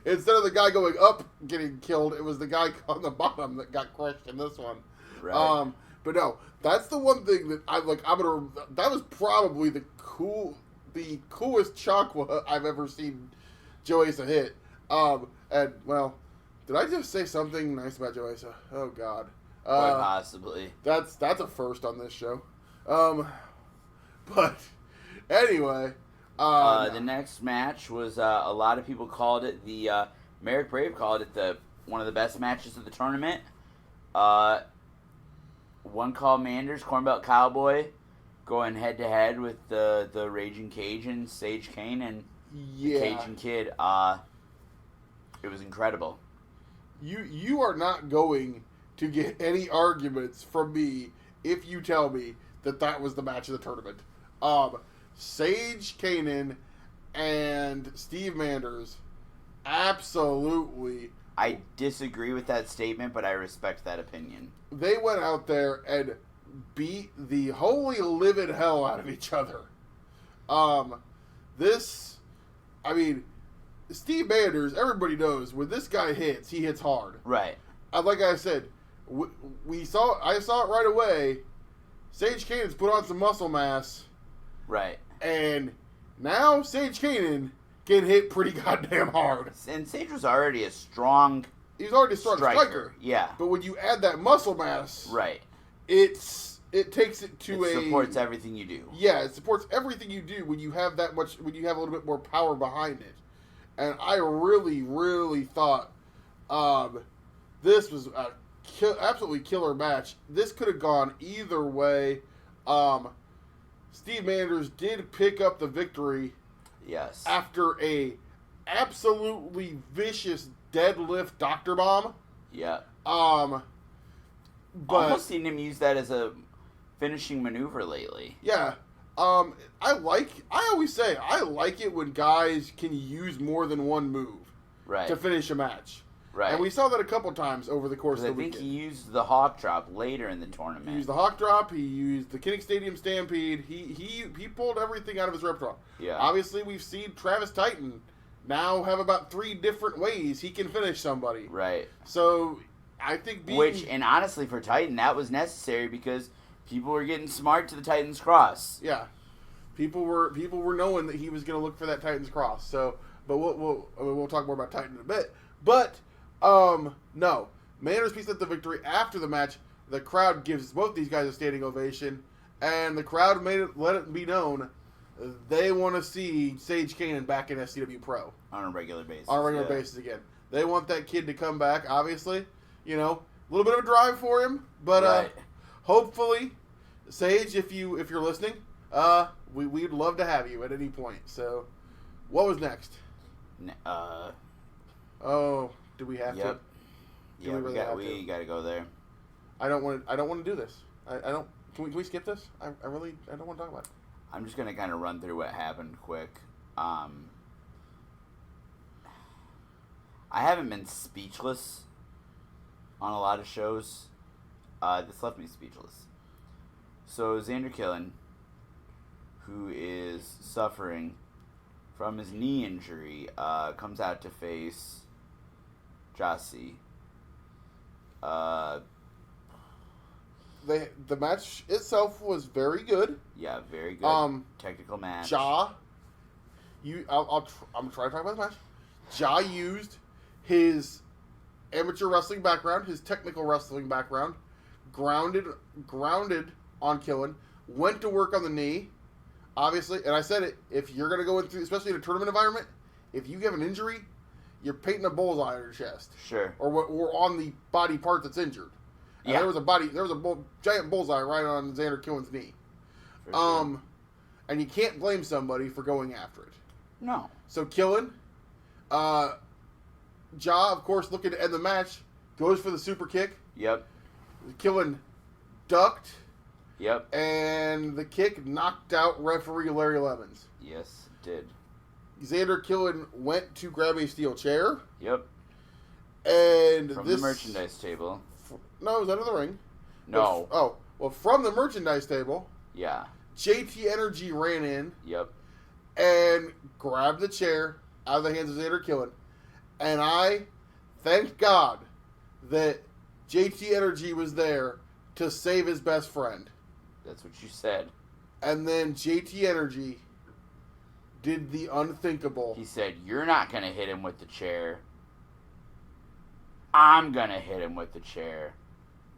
Instead of the guy going up getting killed, it was the guy on the bottom that got crushed in this one. Right. But no, that's the one thing that that was probably the coolest Chakwa I've ever seen Joesa hit. And well, did I just say something nice about Joesa? Oh God. Quite possibly. That's a first on this show. But anyway, the next match was a lot of people called it Merrick Brave called it one of the best matches of the tournament. One call Manders, Cornbelt Cowboy, going head to head with the Raging Cajun, Sage Kane, and the Cajun Kid. It was incredible. You are not going to get any arguments from me if you tell me that was the match of the tournament. Sage Kanan and Steve Manders, absolutely. I disagree with that statement, but I respect that opinion. They went out there and beat the holy living hell out of each other. Steve Manders, everybody knows when this guy hits, he hits hard. Right. Like I said, I saw it right away. Sage Kanan's put on some muscle mass. Right. And now Sage Kanan can hit pretty goddamn hard. And Sage was already a strong He's already a strong striker. Yeah. But when you add that muscle mass, right, it takes it to it supports everything you do. Yeah, it supports everything you do when you have that much, when you have a little bit more power behind it. And I really, really thought this was a absolutely killer match. This could have gone either way. Steve Manders did pick up the victory. Yes. After a absolutely vicious deadlift Dr. Bomb. Yeah. But almost seen him use that as a finishing maneuver lately. Yeah. I always say I like it when guys can use more than one move to finish a match. Right. And we saw that a couple times over the course of the weekend. I think he used the Hawk Drop later in the tournament. He used the Hawk Drop. He used the Kinnick Stadium Stampede. He pulled everything out of his repertoire. Yeah. Obviously, we've seen Travis Titan now have about 3 different ways he can finish somebody. Right. So I think and honestly for Titan that was necessary because people were getting smart to the Titan's Cross. Yeah. People were knowing that he was going to look for that Titan's Cross. So, but we'll talk more about Titan in a bit. But no. Manders pieced up the victory. After the match, the crowd gives both these guys a standing ovation, and the crowd let it be known they want to see Sage Kanan back in SCW Pro on a regular basis. Basis again. They want that kid to come back. Obviously, a little bit of a drive for him, but hopefully, Sage, if you're listening, we'd love to have you at any point. So, what was next? Oh, do we have to? Yeah, we got to go there. I don't want to do this. I don't. Can we skip this? I don't want to talk about it. I'm just gonna kind of run through what happened quick. I haven't been speechless on a lot of shows. This left me speechless. So Xander Killen, who is suffering from his knee injury, comes out to face Jah-C. The match itself was very good. Yeah, very good. Technical match. I'm gonna try to talk about the match. Jah used his amateur wrestling background, his technical wrestling background, grounded on Killen, went to work on the knee, obviously, and I said it, if you're going to go into, especially in a tournament environment, if you have an injury, you're painting a bullseye on your chest. Sure. Or on the body part that's injured. And Yeah. there was a giant bullseye right on Xander Killen's knee. For sure. And you can't blame somebody for going after it. No. So Killen, Jah, of course, looking to end the match, goes for the super kick. Yep. Killen ducked. Yep. And the kick knocked out referee Larry Lemons. Yes, it did. Xander Killen went to grab a steel chair. Yep. And From the merchandise table. No, it was under the ring. No. From the merchandise table, Yeah. JT Energy ran in Yep. and grabbed the chair out of the hands of Xander Killen. And I thank God that JT Energy was there to save his best friend. That's what you said. And then JT Energy did the unthinkable. He said, "You're not going to hit him with the chair. I'm going to hit him with the chair."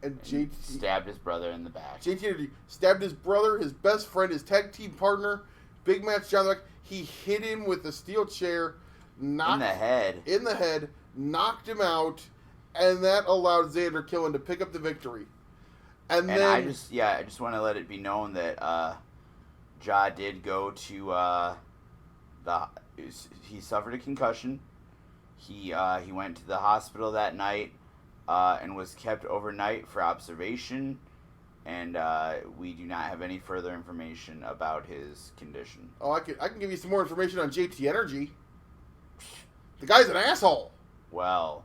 And He JT stabbed his brother in the back. JT Energy stabbed his brother, his best friend, his tag team partner, big match John Locke. He hit him with a steel chair, In the head. knocked him out, and that allowed Xander Killen to pick up the victory. And then I just want to let it be known that Jah did go to he suffered a concussion. He went to the hospital that night and was kept overnight for observation, and we do not have any further information about his condition. I can give you some more information on JT Energy. The guy's an asshole. Well,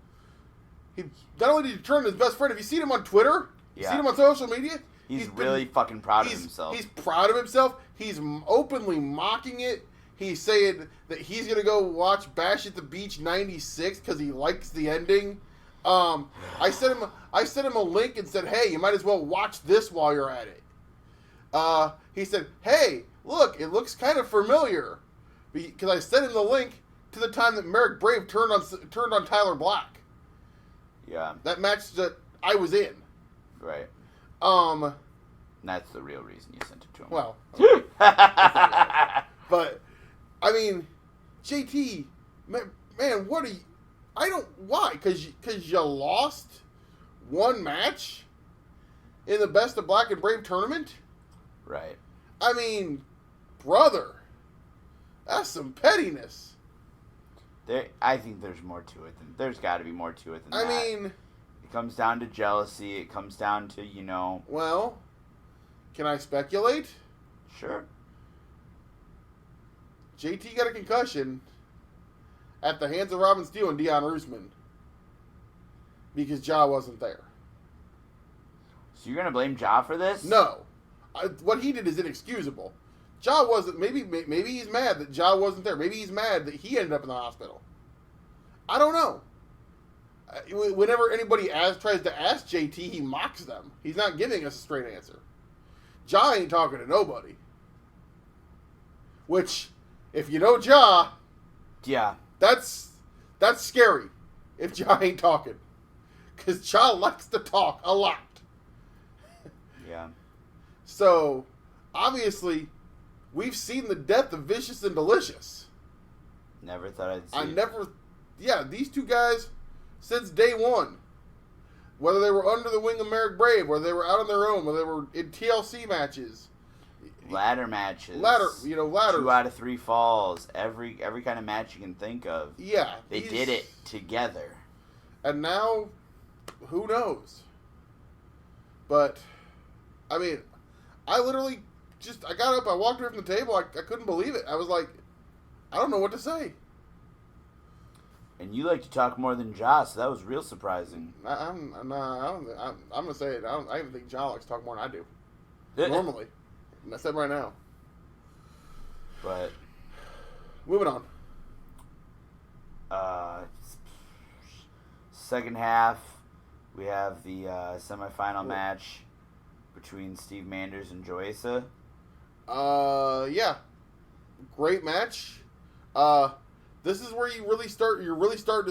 He not only did he turn his best friend. Have you seen him on Twitter? You Yeah. seen him on social media? he's really fucking proud of himself. He's proud of himself. He's openly mocking it. He's saying that he's going to go watch Bash at the Beach 96 because he likes the ending. I sent him a link and said, hey, you might as well watch this while you're at it. He said, hey, look, it looks kind of familiar. Because I sent him the link to the time that Merrick Brave turned on Tyler Black. Yeah. That match that I was in. Right. That's the real reason you sent it to him. Well. But, I mean, JT, man, what are you... why? Because you lost one match in the Best of Black and Brave tournament? Right. I mean, brother, that's some pettiness. I think there's more to it. There's got to be more to it than that. I mean... It comes down to jealousy. It comes down to, Well, can I speculate? Sure. JT got a concussion at the hands of Robin Steele and Dion Roosman because Jah wasn't there. So you're going to blame Jah for this? No. What he did is inexcusable. Jah wasn't... Maybe he's mad that Jah wasn't there. Maybe he's mad that he ended up in the hospital. I don't know. Whenever anybody tries to ask JT, he mocks them. He's not giving us a straight answer. Jah ain't talking to nobody. Which, if you know Jah... Yeah. That's scary if Jah ain't talking. Because Jah likes to talk a lot. Yeah. So, obviously, we've seen the death of Vicious and Delicious. Never thought I'd see it. Yeah, these two guys, since day one, whether they were under the wing of Merrick Brave, whether they were out on their own, whether they were in TLC matches. Ladder matches. Ladders. 2 out of 3 falls. Every kind of match you can think of. Yeah. They did it together. And now, who knows? But, I mean, I literally I got up, I walked away from the table, I couldn't believe it. I was like, I don't know what to say. And you like to talk more than Jah, so that was real surprising. I'm going to say it. I don't even think Jah likes to talk more than I do. Normally. And I said right now. But moving on. Second half, we have the semifinal match between Steve Manders and Joyisa. Yeah, great match. This is where you're really starting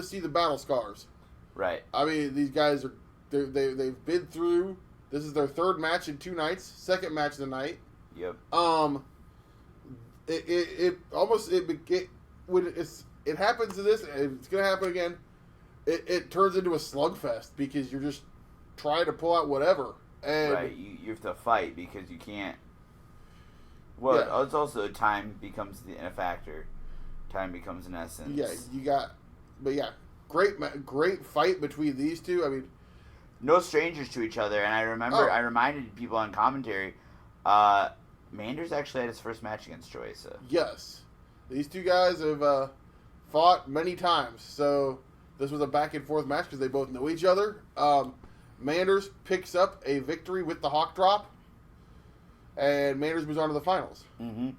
to see the battle scars. Right. I mean, these guys they've been through. This is their third match in 2 nights. Second match of the night. Yep. When it happens to this, it's gonna happen again. It turns into a slugfest because you're just trying to pull out whatever. And right. You have to fight because you can't. Well, Yeah. it's also time becomes a factor. Time becomes an essence. Yeah, great fight between these two. I mean, no strangers to each other, and I remember I reminded people on commentary. Manders actually had his first match against Joyisa. yes, these two guys have fought many times, so this was a back and forth match because they both know each other. Manders picks up a victory with the Hawk Drop, and Manders moves on to the finals. Mm-hmm.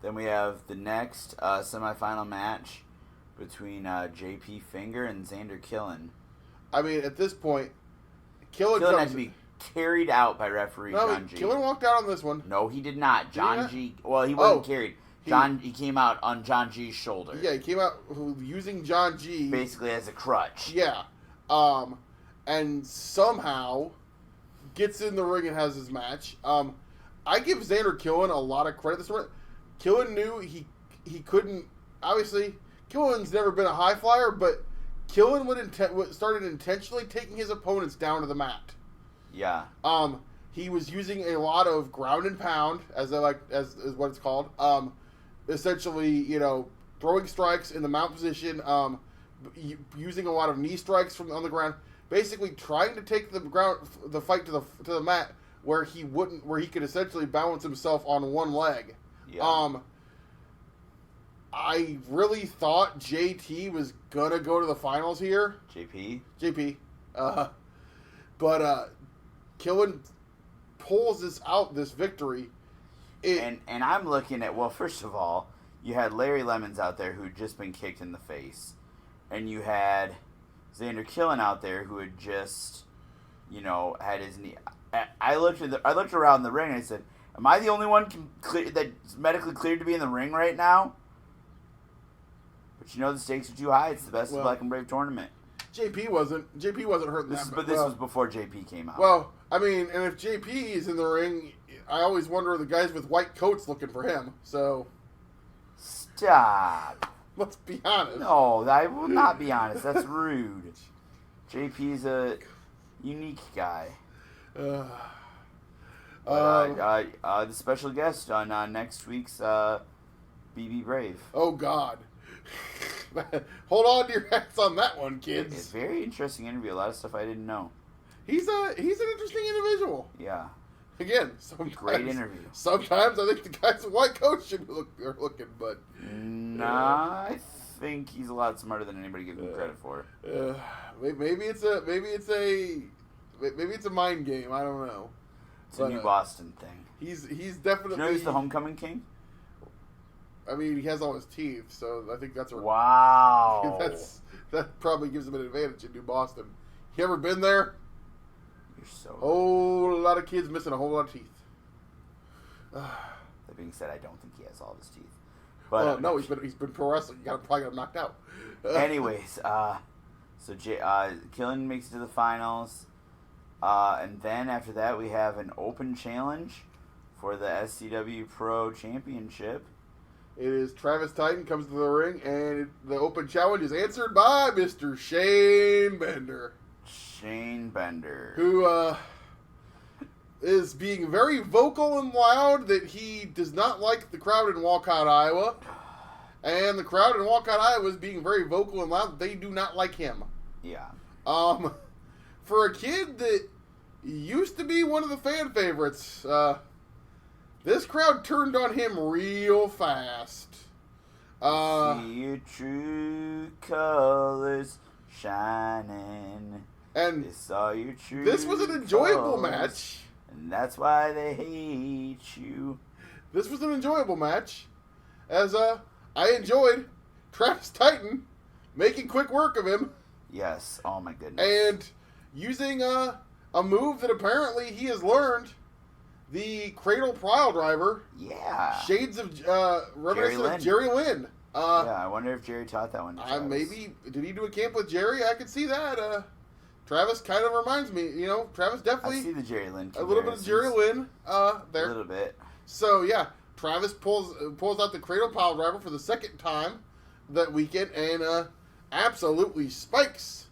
Then we have the next semifinal match between JP Finger and Xander Killen. I mean, at this point, Killen had to be carried out by referee John G. Killen walked out on this one. No, he did not. John G. Well, he wasn't carried. He came out on John G's shoulder. Yeah, he came out using John G. basically as a crutch. Yeah. And somehow gets in the ring and has his match. I give Xander Killen a lot of credit this morning. Killen knew he couldn't. Obviously, Killen's never been a high flyer, but Killen started intentionally taking his opponents down to the mat. Yeah. He was using a lot of ground and pound, as what it's called. Essentially, throwing strikes in the mount position. Using a lot of knee strikes on the ground. Basically, trying to take the fight to the mat where he could essentially balance himself on one leg. Yeah. I really thought JT was gonna go to the finals here. JP. But Killen pulls this victory. And I'm looking at, well, first of all, you had Larry Lemons out there who had just been kicked in the face. And you had Xander Killen out there who had just, had his knee. I looked around the ring and I said, am I the only one that's medically cleared to be in the ring right now? But the stakes are too high. It's the best of Black and Brave tournament. JP wasn't hurt. This was before JP came out. Well, I mean, and if JP is in the ring, I always wonder are the guys with white coats looking for him. So stop. Let's be honest. No, I will not be honest. That's rude. JP's a unique guy. The special guest on next week's BB Brave. Oh God. Hold on to your hats on that one, kids. It's a very interesting interview. A lot of stuff I didn't know. He's an interesting individual. Yeah. Again, great interview. Sometimes I think the guys in white coats should be looking, but nah, I think he's a lot smarter than anybody gives him credit for. Maybe it's a mind game. I don't know. It's a new Boston thing. He's definitely. Do you know he's the homecoming king? I mean, he has all his teeth, so I think that's wow. That probably gives him an advantage in New Boston. You ever been there? You're so right. Whole lot of kids missing a whole lot of teeth. That being said, I don't think he has all of his teeth. But no, he's been pro wrestling. Probably got him knocked out. Anyways, so Killen makes it to the finals, and then after that we have an open challenge for the SCW Pro Championship. It is Travis Titan comes to the ring, and the open challenge is answered by Mr. Shane Bender. Shane Bender. Who is being very vocal and loud that he does not like the crowd in Walcott, Iowa. And the crowd in Walcott, Iowa is being very vocal and loud that they do not like him. Yeah. For a kid that used to be one of the fan favorites, this crowd turned on him real fast. See your true colors shining. And they saw your true this was an enjoyable colors, match. And that's why they hate you. This was an enjoyable match. as I enjoyed Travis Titan making quick work of him. Yes. Oh my goodness. And using a move that apparently he has learned, the Cradle Pile Driver. Yeah. Shades of reminiscent of Jerry Lynn. Yeah, I wonder if Jerry taught that one to Travis. Maybe, did he do a camp with Jerry? I could see that. Travis kind of reminds me, Travis definitely. I see the Jerry Lynn. A little bit of Jerry Lynn there. A little bit. So, yeah, Travis pulls out the Cradle Pile Driver for the second time that weekend and absolutely spikes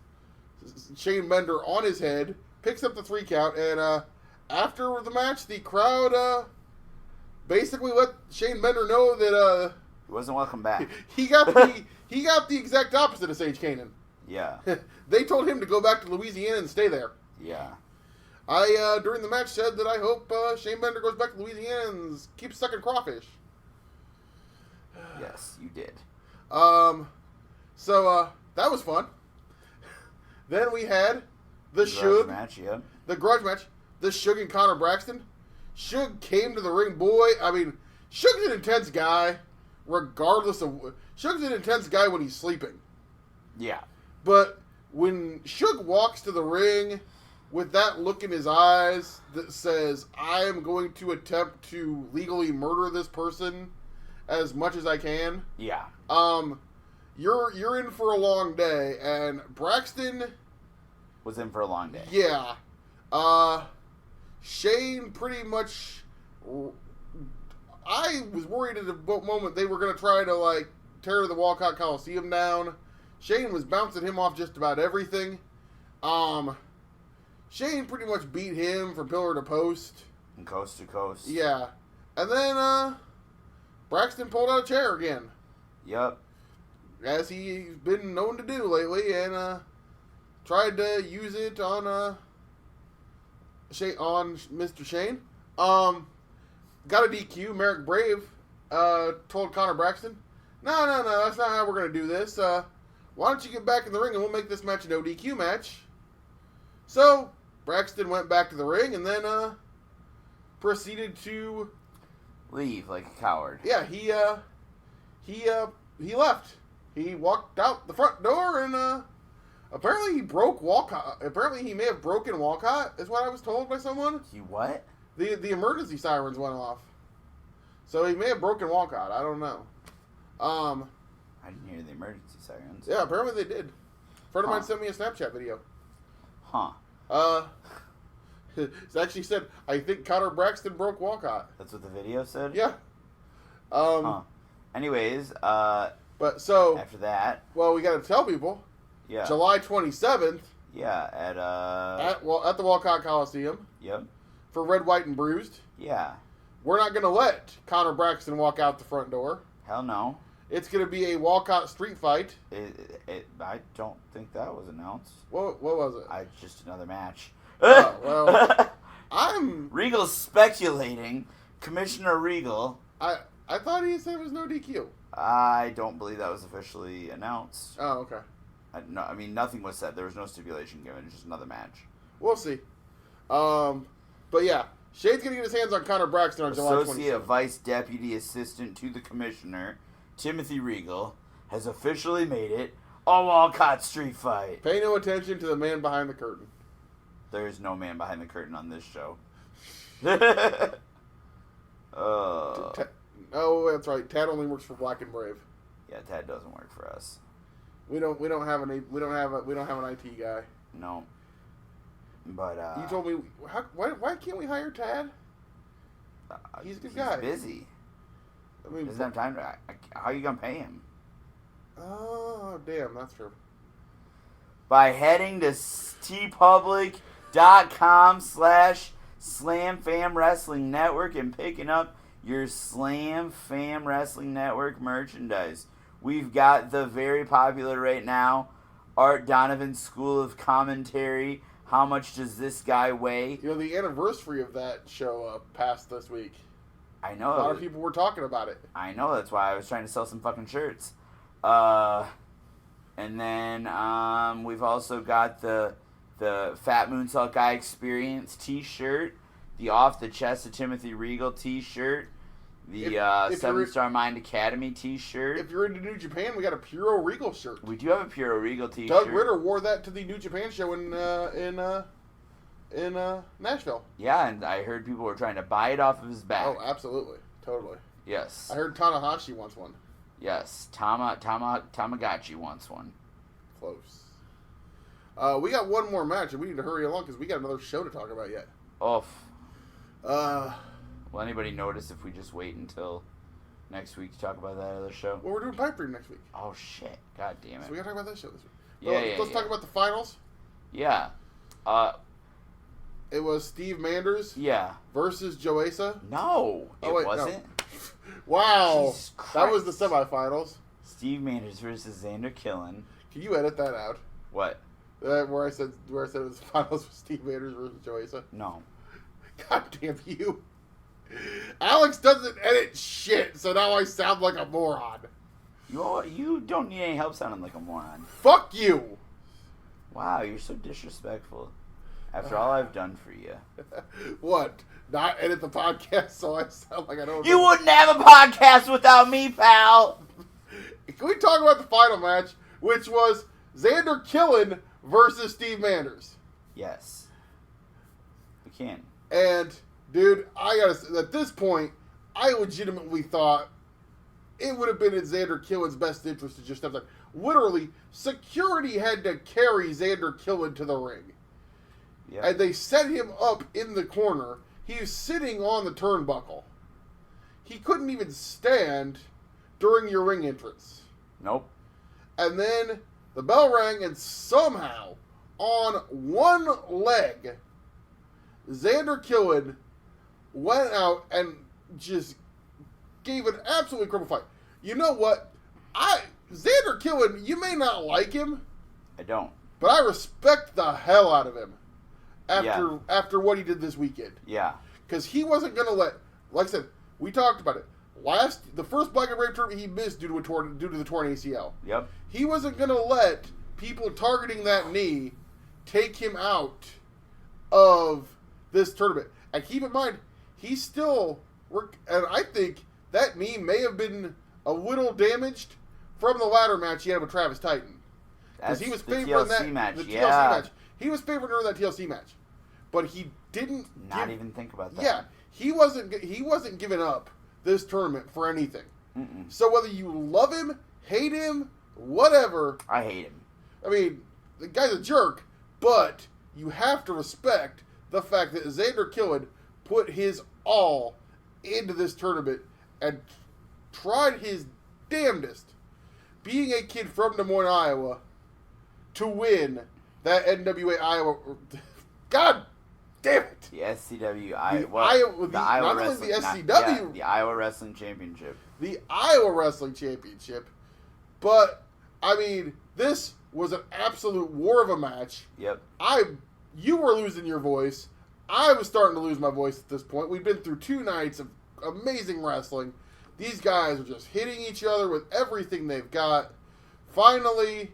Shane Bender on his head, picks up the 3 count, and after the match, the crowd basically let Shane Bender know that he wasn't welcome back. he got the exact opposite of Sage Kanan. Yeah. They told him to go back to Louisiana and stay there. Yeah. I during the match said that I hope Shane Bender goes back to Louisiana and keeps sucking crawfish. Yes, you did. So that was fun. Then we had the garage match, yeah. The garage match. The Suge and Connor Braxton. Suge came to the ring, boy. I mean, Suge's an intense guy, regardless of... Suge's an intense guy when he's sleeping. Yeah. But when Suge walks to the ring with that look in his eyes that says, I am going to attempt to legally murder this person as much as I can. Yeah. You're in for a long day, and Braxton was in for a long day. Yeah. Shane pretty much... I was worried at the moment they were going to try to, tear the Walcott Coliseum down. Shane was bouncing him off just about everything. Shane pretty much beat him from pillar to post. And coast to coast. Yeah. And then, Braxton pulled out a chair again. Yep. As he's been known to do lately, and, tried to use it on Mr. Shane. Got a DQ. Merrick Brave told Connor Braxton, No, that's not how we're going to do this. Why don't you get back in the ring and we'll make this match a no DQ match. So, Braxton went back to the ring and then proceeded to... leave like a coward. Yeah, he left. He walked out the front door and... apparently he broke Walcott. Apparently he may have broken Walcott, is what I was told by someone. He what? The emergency sirens went off. So he may have broken Walcott. I don't know. I didn't hear the emergency sirens. Yeah, apparently they did. A friend of mine sent me a Snapchat video. Huh. It actually said, I think Connor Braxton broke Walcott. That's what the video said? Yeah. Anyways, but so... after that... Well, we got to tell people... Yeah. July 27th. Yeah, at the Walcott Coliseum. Yep. For Red, White, and Bruised. Yeah. We're not going to let Connor Braxton walk out the front door. Hell no. It's going to be a Walcott street fight. I don't think that was announced. What was it? Just another match. Oh, well, Regal's speculating. Commissioner Regal. I thought he said it was no DQ. I don't believe that was officially announced. Oh, okay. Nothing was said. There was no stipulation given. It's just another match. We'll see. But yeah, Shane's going to get his hands on Connor Braxton on July 27th. Associate Vice Deputy Assistant to the Commissioner, Timothy Regal, has officially made it a Walcott street fight. Pay no attention to the man behind the curtain. There is no man behind the curtain on this show. Oh, that's right. Tad only works for Black and Brave. Yeah, Tad doesn't work for us. We don't have an IT guy. No. But you told me why can't we hire Tad? He's a good guy. He's busy. I mean, doesn't have time to. How are you gonna pay him? Oh damn, that's true. By heading to tpublic.com/Slam Fam Wrestling Network and picking up your Slam Fam Wrestling Network merchandise. We've got the very popular right now Art Donovan School of Commentary. How much does this guy weigh? You know, the anniversary of that show passed this week. I know. A lot of people were talking about it. I know. That's why I was trying to sell some fucking shirts. And then we've also got the Fat Moonsault Guy Experience t-shirt, the Off the Chest of Timothy Regal t-shirt, The if 7-Star Mind Academy T-shirt. If you're into New Japan, we got a Puro Regal shirt. We do have a Puro Regal T-shirt. Doug Ritter wore that to the New Japan show in Nashville. Yeah, and I heard people were trying to buy it off of his back. Oh, absolutely. Totally. Yes. I heard Tanahashi wants one. Yes. Tamagotchi wants one. Close. We got one more match, and we need to hurry along because we got another show to talk about yet. Oof. Will anybody notice if we just wait until next week to talk about that other show? Well, we're doing Pipe Dream next week. Oh, shit. God damn it. So we gotta talk about that show this week. Let's talk about the finals. Yeah. It was Steve Manders versus Joesa. No, it wasn't. No. Wow. Jesus Christ. That was the semifinals. Steve Manders versus Xander Killen. Can you edit that out? What? Where I said it was the finals was Steve Manders versus Joesa? No. God damn you. Alex doesn't edit shit, so now I sound like a moron. You don't need any help sounding like a moron. Fuck you. Wow, you're so disrespectful. After all I've done for you. What? Not edit the podcast so I sound like I don't know. You wouldn't have a podcast without me, pal. Can we talk about the final match, which was Xander Killen versus Steve Manders? Yes. We can. And, dude, I gotta say, at this point, I legitimately thought it would have been in Xander Killen's best interest to just have that. Literally, security had to carry Xander Killen to the ring. Yep. And they set him up in the corner. He was sitting on the turnbuckle. He couldn't even stand during your ring entrance. Nope. And then the bell rang, and somehow, on one leg, Xander Killen went out and just gave an absolutely critical fight. You know what? Xander Killen, you may not like him. I don't. But I respect the hell out of him after what he did this weekend. Yeah. Because he wasn't going to let, like I said, we talked about it. The first Black and Brave tournament he missed due to the torn ACL. Yep. He wasn't going to let people targeting that knee take him out of this tournament. And keep in mind, he's still, and I think that knee may have been a little damaged from the ladder match he had with Travis Titan. Because he was favored in that match. TLC match. He was favored during that TLC match. But he didn't even think about that. Yeah. He wasn't giving up this tournament for anything. Mm-mm. So whether you love him, hate him, whatever. I hate him. I mean, the guy's a jerk, but you have to respect the fact that Xander Killen put his all into this tournament and tried his damnedest, being a kid from Des Moines, Iowa, to win that NWA Iowa. God damn it! The SCW the Iowa Wrestling, the Iowa Wrestling Championship. The Iowa Wrestling Championship. But, I mean, this was an absolute war of a match. Yep. You were losing your voice. I was starting to lose my voice at this point. We'd been through 2 nights of amazing wrestling. These guys are just hitting each other with everything they've got. Finally,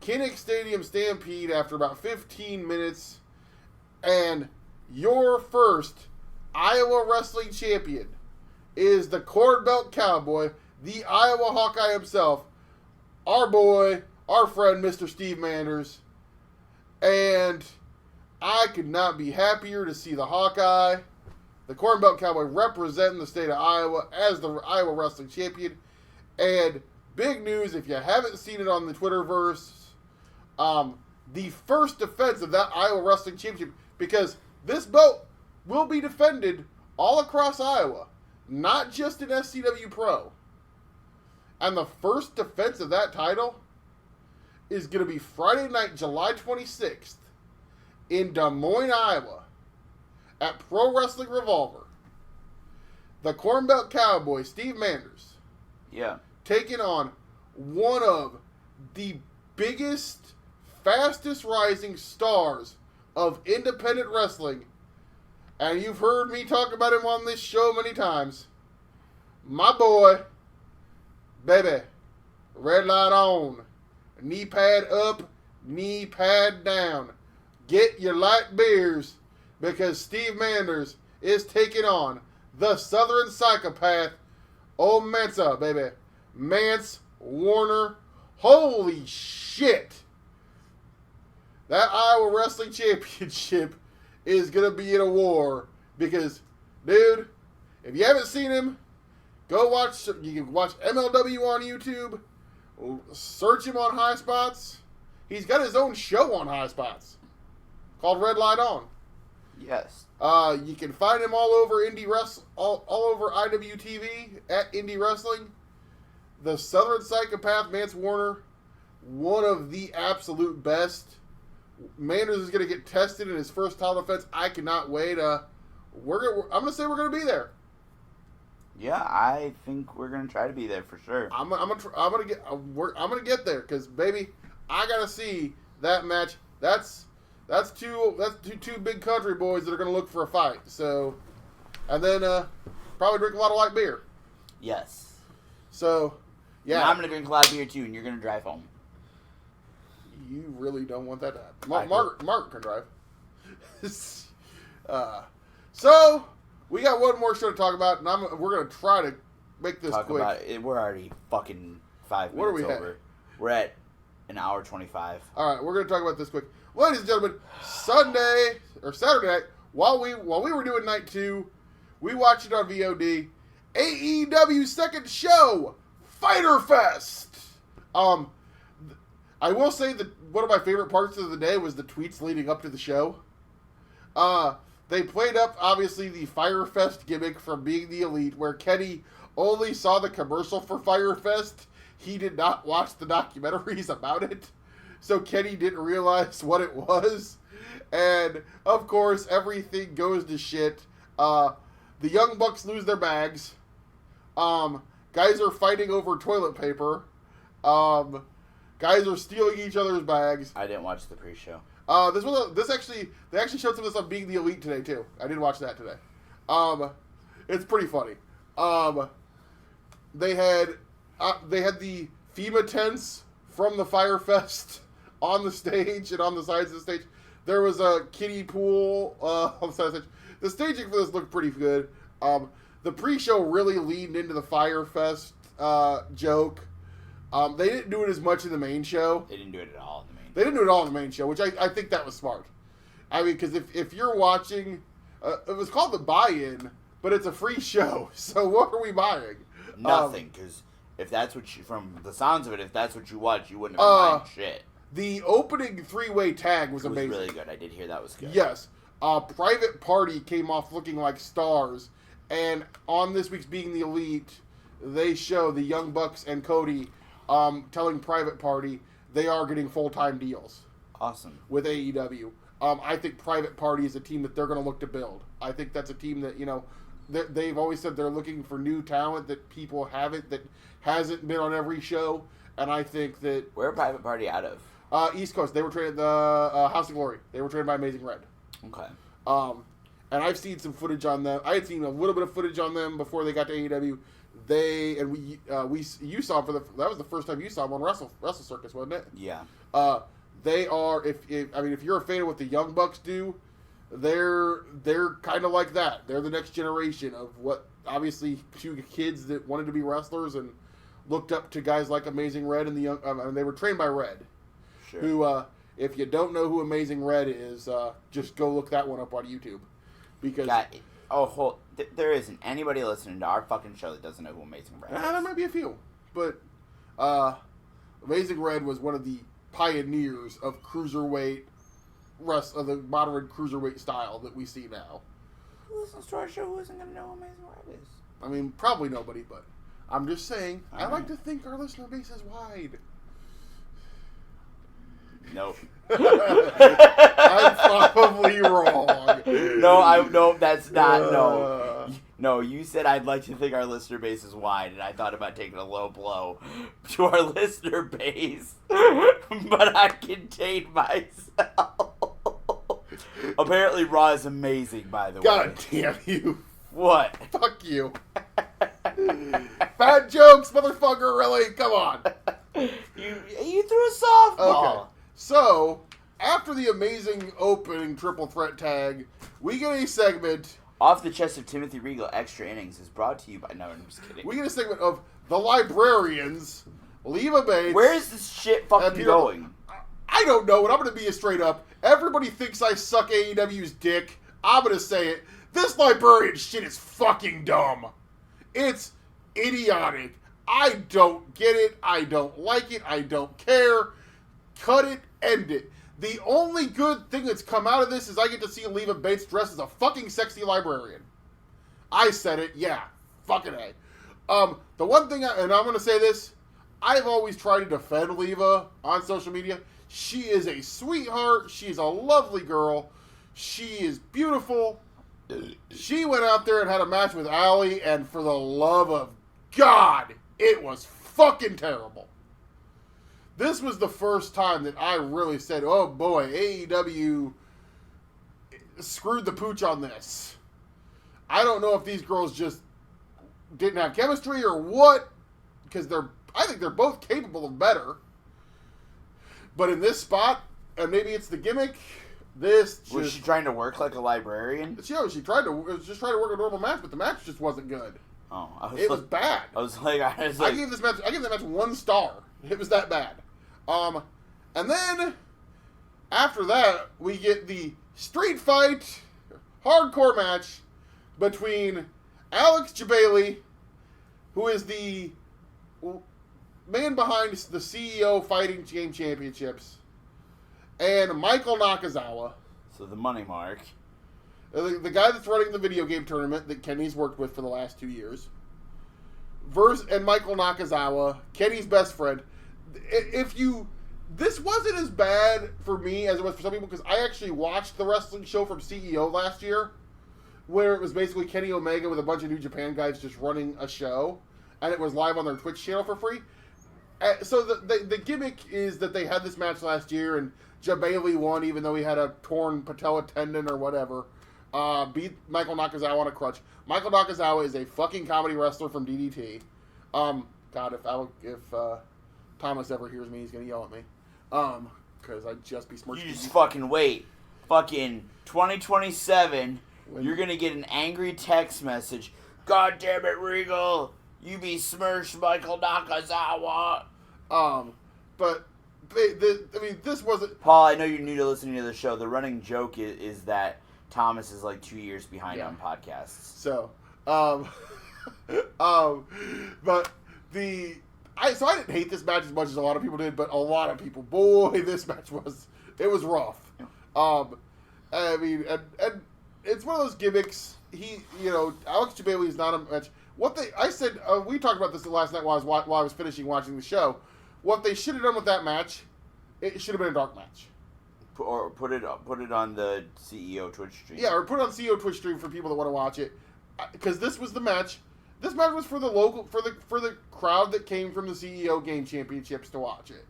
Kinnick Stadium Stampede after about 15 minutes. And your first Iowa Wrestling Champion is the Corn Belt Cowboy, the Iowa Hawkeye himself, our boy, our friend, Mr. Steve Manders. And I could not be happier to see the Hawkeye, the Corn Belt Cowboy, representing the state of Iowa as the Iowa Wrestling Champion. And big news, if you haven't seen it on the Twitterverse, the first defense of that Iowa Wrestling Championship, because this belt will be defended all across Iowa, not just in SCW Pro. And the first defense of that title is going to be Friday night, July 26th, in Des Moines, Iowa, at Pro Wrestling Revolver. The Corn Belt Cowboy, Steve Manders, taking on one of the biggest, fastest rising stars of independent wrestling, and you've heard me talk about him on this show many times, my boy, baby, red light on, knee pad up, knee pad down, get your light beers, because Steve Manders is taking on the Southern Psychopath, Old Mansa, baby. Mance Warner. Holy shit. That Iowa Wrestling Championship is going to be in a war because, dude, if you haven't seen him, go watch. You can watch MLW on YouTube. Search him on High Spots. He's got his own show on High Spots called Red Light On. Yes. You can find him all over all over IWTV at Indie Wrestling. The Southern Psychopath, Mance Warner, one of the absolute best. Manders is going to get tested in his first title defense. I cannot wait. I'm going to say we're going to be there. Yeah, I think we're going to try to be there for sure. I'm going to get there because, baby, I got to see that match. That's two big country boys that are going to look for a fight. So, and then probably drink a lot of light beer. Yes. So, yeah. And I'm going to drink a lot of beer too, and you're going to drive home. You really don't want that to happen. Margaret can drive. So, we got one more show to talk about, and we're going to try to make this quick. About it. We're already fucking 5 What minutes are we over. at? We're at an hour 25. All right, we're going to talk about this quick. Ladies and gentlemen, Saturday night, while we were doing night 2, we watched it on VOD. AEW second show, Fyter Fest. I will say that one of my favorite parts of the day was the tweets leading up to the show. They played up, obviously, the Fyter Fest gimmick from Being the Elite, where Kenny only saw the commercial for Fyter Fest. He did not watch the documentaries about it. So Kenny didn't realize what it was. And, of course, everything goes to shit. The Young Bucks lose their bags. Guys are fighting over toilet paper. Guys are stealing each other's bags. I didn't watch the pre-show. They actually showed some of this on Being the Elite today too. I did watch that today. It's pretty funny. They had the FEMA tents from the Fyter Fest on the stage and on the sides of the stage. There was a kiddie pool on the side of the stage. The staging for this looked pretty good. The pre-show really leaned into the Fyter Fest joke. They didn't do it as much in the main show. They didn't do it at all in the main show. They didn't do it all in the main show, which I think that was smart. I mean, because if you're watching, it was called the buy-in, but it's a free show. So what are we buying? Nothing, because if that's what from the sounds of it, if that's what you watch, you wouldn't have been buying shit. The opening 3-way tag was amazing. It was really good. I did hear that was good. Yes. Private Party came off looking like stars, and on this week's Being the Elite, they show the Young Bucks and Cody telling Private Party they are getting full-time deals. Awesome. With AEW. I think Private Party is a team that they're going to look to build. I think that's a team that, they've always said they're looking for new talent that people haven't, that hasn't been on every show. And I think that... Where Private Party out of? East Coast. They were trained at the House of Glory. They were trained by Amazing Red. Okay. And I've seen some footage on them. I had seen a little bit of footage on them before they got to AEW. You saw that was the first time you saw them on Wrestle Circus, wasn't it? Yeah. They are if you're a fan of what the Young Bucks do, they're kind of like that. They're the next generation of what obviously two kids that wanted to be wrestlers and looked up to guys like Amazing Red and the Young. They were trained by Red. Sure. Who, if you don't know who Amazing Red is, just go look that one up on YouTube, because. There isn't anybody listening to our fucking show that doesn't know who Amazing Red is. There might be a few, but Amazing Red was one of the pioneers of cruiserweight of the modern cruiserweight style that we see now. Who listens to our show who isn't going to know who Amazing Red is? I mean, probably nobody, but I'm just saying, I like right. to think our listener base is wide. Nope. I'm probably wrong. No, that's not, no. No, you said I'd like to think our listener base is wide, and I thought about taking a low blow to our listener base, but I contained myself. Apparently Raw is amazing, by the way. God damn you. What? Fuck you. Bad jokes, motherfucker, really? Come on. You threw a softball. Okay. So, after the amazing opening triple threat tag, we get a segment. Off the Chest of Timothy Regal Extra Innings is brought to you by... No, I'm just kidding. We get a segment of the Librarians, Leva Bates. Where is this shit fucking going? I don't know, and I'm going to be straight up. Everybody thinks I suck AEW's dick. I'm going to say it. This Librarian shit is fucking dumb. It's idiotic. I don't get it. I don't like it. I don't care. Cut it. End it. The only good thing that's come out of this is I get to see Leva Bates dressed as a fucking sexy librarian. I said it. Yeah. Fucking A. The one thing, and I'm going to say this, I've always tried to defend Leva on social media. She is a sweetheart. She is a lovely girl. She is beautiful. She went out there and had a match with Allie, and for the love of God, it was fucking terrible. This was the first time that I really said, oh boy, AEW screwed the pooch on this. I don't know if these girls just didn't have chemistry or what, because I think they're both capable of better. But in this spot, and maybe it's the gimmick, was she trying to work like a librarian? She was just trying to work a normal match, but the match just wasn't good. Oh, it was bad. I gave that match 1 star. It was that bad. And then after that, we get the street fight hardcore match between Alex Jabali, who is the man behind the CEO Fighting Game Championships, and Michael Nakazawa. So the money mark. The guy that's running the video game tournament that Kenny's worked with for the last 2 years. And Michael Nakazawa, Kenny's best friend. This wasn't as bad for me as it was for some people, because I actually watched the wrestling show from CEO last year, where it was basically Kenny Omega with a bunch of New Japan guys just running a show, and it was live on their Twitch channel for free. So the gimmick is that they had this match last year, and Jabali won, even though he had a torn patella tendon or whatever. Beat Michael Nakazawa on a crutch. Michael Nakazawa is a fucking comedy wrestler from DDT. God, if Thomas ever hears me, he's gonna yell at me. Because I'd just be smart. You just fucking wait. Fucking 2027, you're gonna get an angry text message. God damn it, Regal! You besmirched Michael Nakazawa. But this wasn't. Paul, I know you're new to listening to the show. The running joke is that Thomas is like 2 years behind on podcasts. So, but I didn't hate this match as much as a lot of people did, but a lot of people, boy, this match was rough. And it's one of those gimmicks. Alex Jabali is not a match. We talked about this last night while I was finishing watching the show. What they should have done with that match, it should have been a dark match. Or put it on the CEO Twitch stream. Yeah, or put it on CEO Twitch stream for people that want to watch it. Because this was the match. This match was for the crowd that came from the CEO Game Championships to watch it.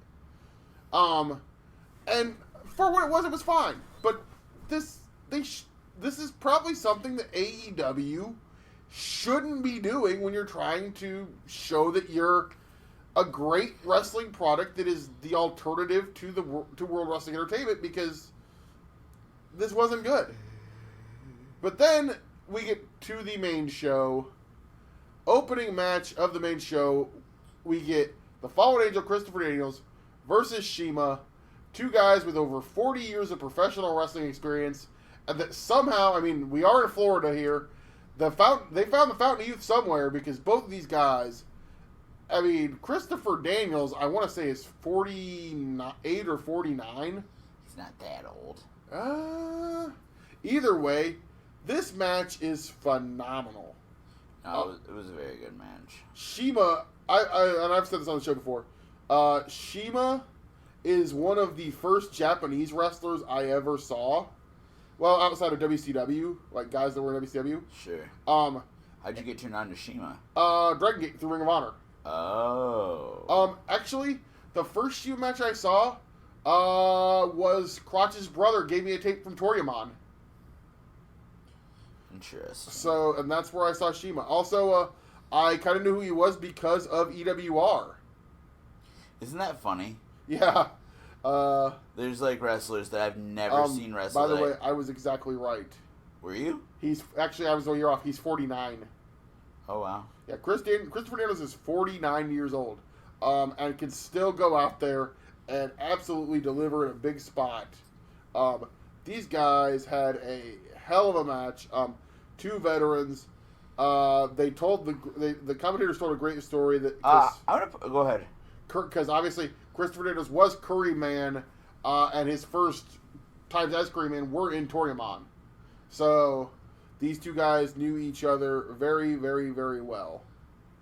And for what it was fine. But this is probably something that AEW shouldn't be doing when you're trying to show that you're a great wrestling product that is the alternative to World Wrestling Entertainment, because this wasn't good. But then we get to the main show. Opening match of the main show, we get the Fallen Angel Christopher Daniels versus Shima, 2 guys with over 40 years of professional wrestling experience, and that somehow, we are in Florida here, they found the Fountain of Youth somewhere, because both of these guys, Christopher Daniels, I want to say is 48 or 49. He's not that old. Either way, this match is phenomenal. No, it was a very good match. Shima, and I've said this on the show before, Shima is one of the first Japanese wrestlers I ever saw. Well, outside of WCW, like guys that were in WCW. Sure. How'd you get turned on to Shima? Dragon Gate through Ring of Honor. Oh. Actually, the first Shima match I saw was Crotch's brother gave me a tape from Toryumon. Interesting. So, and that's where I saw Shima. Also, I kind of knew who he was because of EWR. Isn't that funny? Yeah. There's like wrestlers that I've never seen wrestle. By the way, I was exactly right. Were you? He's actually, I was a year off. He's 49. Oh, wow. Yeah, Christopher Daniels is 49 years old, and can still go out there and absolutely deliver in a big spot. These guys had a hell of a match. Two veterans. They told the commentators told a great story that I want to go ahead. because obviously Christopher Daniels was Curry Man, and his first times as Curry Man were in Toriyamon. So these two guys knew each other very, very, very well.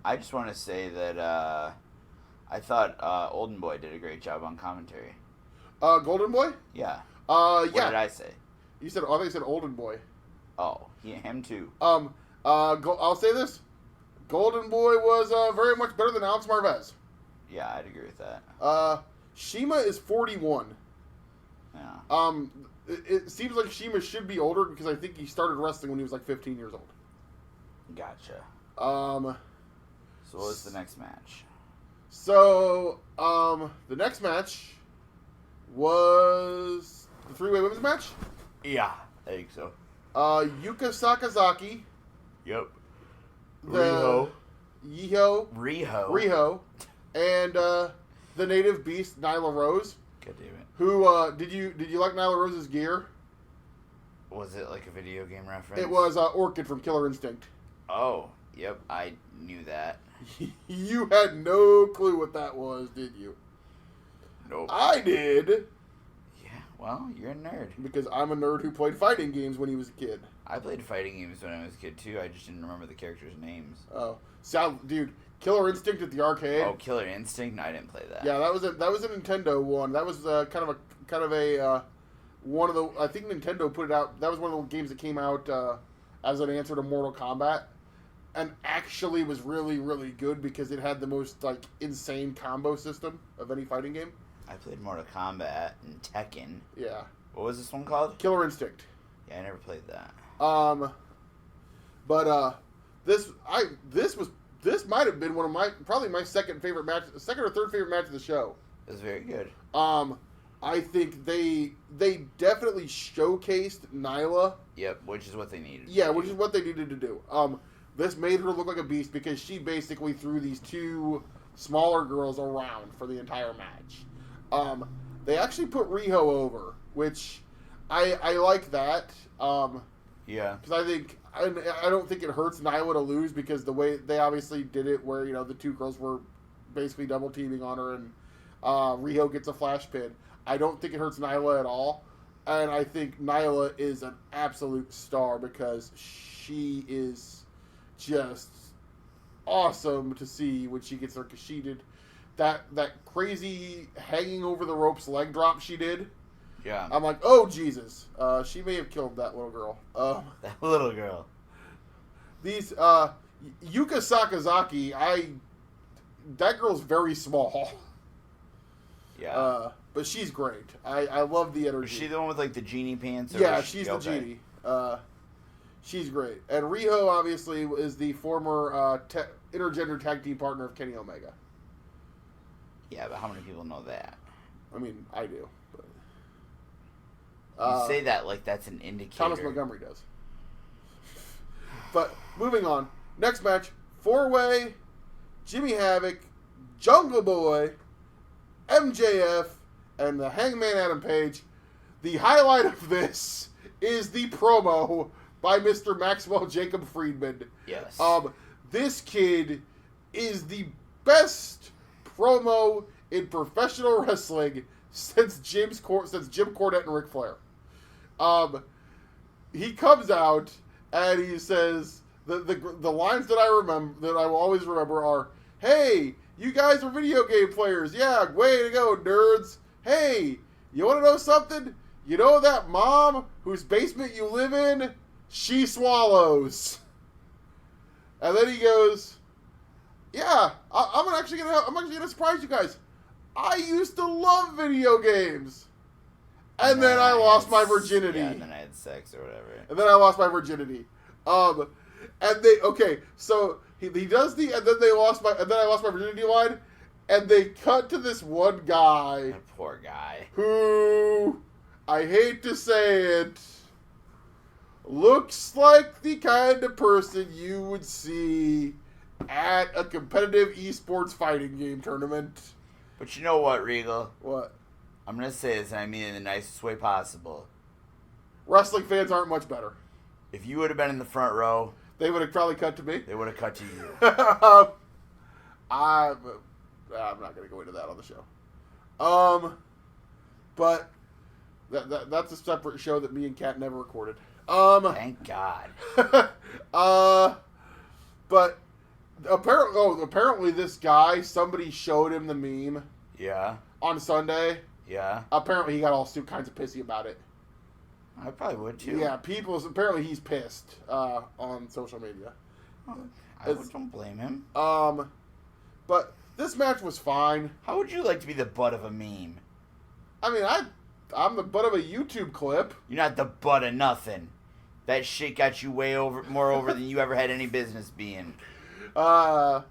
I just want to say that I thought Olden Boy did a great job on commentary. Golden Boy? Yeah. Yeah. What did I say? You said, I think you said Olden Boy. Oh, yeah, him too. I'll say this. Golden Boy was very much better than Alex Marvez. Yeah, I'd agree with that. Shima is 41. Yeah. It seems like Shima should be older because I think he started wrestling when he was like 15 years old. Gotcha. So what was the next match? So, the next match was the three-way women's match. Yeah, I think so. Yuka Sakazaki. Yep. Riho. Riho. And the native beast, Nyla Rose. God damn it. Who, did you like Nyla Rose's gear? Was it like a video game reference? It was Orchid from Killer Instinct. Oh, yep, I knew that. You had no clue what that was, did you? Nope. I did. Yeah, well, you're a nerd. Because I'm a nerd who played fighting games when he was a kid. I played fighting games when I was a kid, too. I just didn't remember the characters' names. Oh. Dude, Killer Instinct at the arcade. Oh, Killer Instinct? No, I didn't play that. Yeah, that was a Nintendo one. That was kind of a one of the, I think Nintendo put it out. That was one of the games that came out as an answer to Mortal Kombat, and actually was really, really good because it had the most like insane combo system of any fighting game. I played Mortal Kombat and Tekken. Yeah. What was this one called? Killer Instinct. Yeah, I never played that. This might have been one of my second or third favorite match of the show. It was very good. I think they definitely showcased Nyla. Yep, which is what they needed. Yeah, which is what they needed to do. This made her look like a beast because she basically threw these two smaller girls around for the entire match. They actually put Riho over, which I like that. Yeah. Because I don't think it hurts Nyla to lose because the way they obviously did it where, the two girls were basically double teaming on her and Riho gets a flash pin. I don't think it hurts Nyla at all. And I think Nyla is an absolute star because she is just awesome to see when she gets her, because she did that crazy hanging over the ropes leg drop she did. Yeah. I'm like, oh, Jesus. She may have killed that little girl. That little girl. These, Yuka Sakazaki, that girl's very small. Yeah. But she's great. I love the energy. Is she the one with, like, the genie pants? Yeah, she's the genie. She's great. And Riho, obviously, is the former intergender tag team partner of Kenny Omega. Yeah, but how many people know that? I mean, I do. You say that like that's an indicator. Thomas Montgomery does. But, moving on. Next match, 4-way, Jimmy Havoc, Jungle Boy, MJF, and the Hangman Adam Page. The highlight of this is the promo by Mr. Maxwell Jacob Friedman. Yes. This kid is the best promo in professional wrestling since Jim Cornette and Ric Flair. He comes out and he says the lines that I remember, that I will always remember, are, "Hey, you guys are video game players. Yeah, way to go, nerds. Hey, you want to know something? You know that mom whose basement you live in? She swallows." And then he goes, "Yeah, I'm actually gonna surprise you guys. I used to love video games. And then I lost my virginity." Yeah, and then I had sex or whatever. And then I lost my virginity. So he does the and then I lost my virginity line, and they cut to this one guy. That poor guy. Who, I hate to say it, looks like the kind of person you would see at a competitive esports fighting game tournament. But you know what, Regal? What? I'm going to say this, and I mean it in the nicest way possible. Wrestling fans aren't much better. If you would have been in the front row, they would have probably cut to me. They would have cut to you. I'm not going to go into that on the show. But that's a separate show that me and Kat never recorded. Thank God. But apparently this guy, somebody showed him the meme. Yeah. On Sunday. Yeah. Apparently he got all kinds of pissy about it. I probably would too. Yeah, apparently he's pissed on social media. I don't blame him. But this match was fine. How would you like to be the butt of a meme? I mean, I'm the butt of a YouTube clip. You're not the butt of nothing. That shit got you more over than you ever had any business being. I'm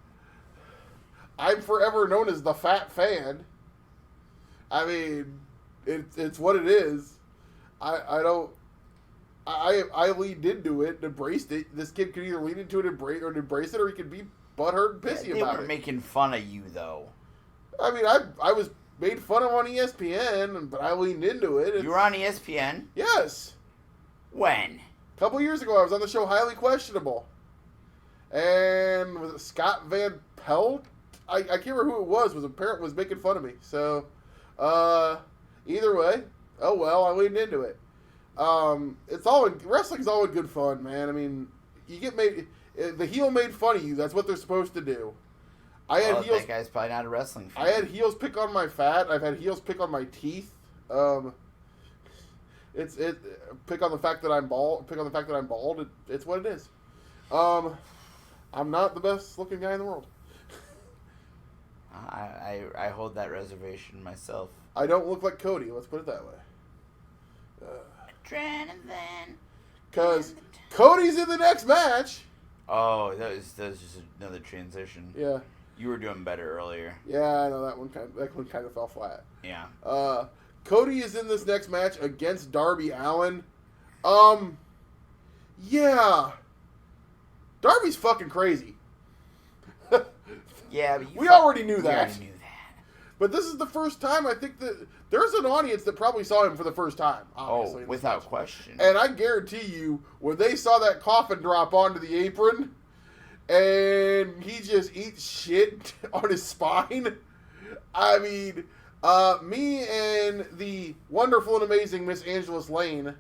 forever known as the fat fan. I mean, it's what it is. I leaned into it and embraced it. This kid could either lean into it and embrace it, or he could be butthurt and pissy about it. They were making fun of you, though. I mean, I was made fun of on ESPN, but I leaned into it. You were on ESPN? Yes. When? A couple years ago, I was on the show Highly Questionable. And was it Scott Van Pelt? I can't remember who it was making fun of me. So, either way, oh well, I leaned into it. Wrestling's always good fun, man. I mean, you get made, the heel made fun of you. That's what they're supposed to do. That guy's probably not a wrestling fan. I had heels pick on my fat. I've had heels pick on my teeth. Pick on the fact that I'm bald. It's what it is. I'm not the best looking guy in the world. I hold that reservation myself. I don't look like Cody. Let's put it that way. Because Cody's in the next match. Oh, that was just another transition. Yeah. You were doing better earlier. Yeah, I know that one kind of fell flat. Yeah. Cody is in this next match against Darby Allin. Yeah. Darby's fucking crazy. Yeah, but we already knew that. Already knew that. But this is the first time I think that there's an audience that probably saw him for the first time. Obviously, without question. And I guarantee you, when they saw that coffin drop onto the apron, and he just eats shit on his spine. I mean, me and the wonderful and amazing Miss Angeles Lane,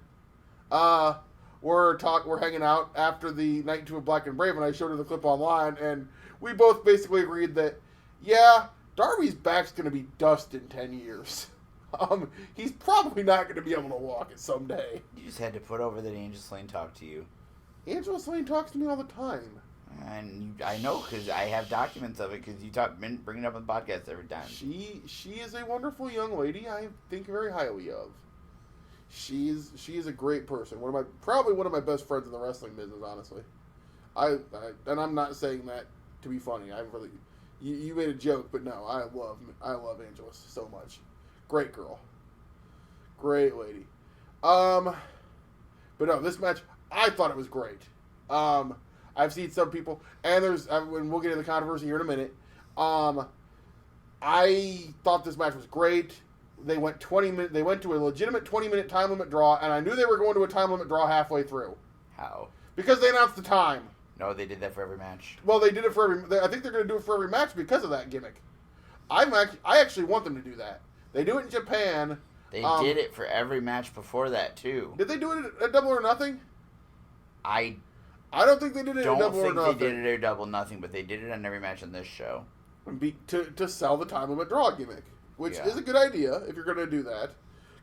we're hanging out after the Night 2 of Black and Brave, and I showed her the clip online, and we both basically agreed that, yeah, Darby's back's going to be dust in 10 years. He's probably not going to be able to walk it someday. You just had to put over that Angeles Lane talked to you. Angeles Lane talks to me all the time. And I know because I have documents of it because you bring it up on the podcast every time. She is a wonderful young lady. I think very highly of. She is a great person. Probably one of my best friends in the wrestling business. Honestly, and I'm not saying that to be funny. You made a joke, but no, I love Angeles so much. Great girl, great lady. But no, this match I thought it was great. I've seen some people, and we'll get into the controversy here in a minute. I thought this match was great. They went 20 minutes. They went to a legitimate 20-minute time limit draw, and I knew they were going to a time limit draw halfway through. How? Because they announced the time. No, they did that for every match. Well, they did it for every. I think they're going to do it for every match because of that gimmick. I actually want them to do that. They do it in Japan. They did it for every match before that too. Did they do it at Double or Nothing? I don't think they did it at Double or Nothing. Don't think they did it at Double Nothing, but they did it on every match on this show. To sell the time limit draw gimmick, which is a good idea if you're going to do that.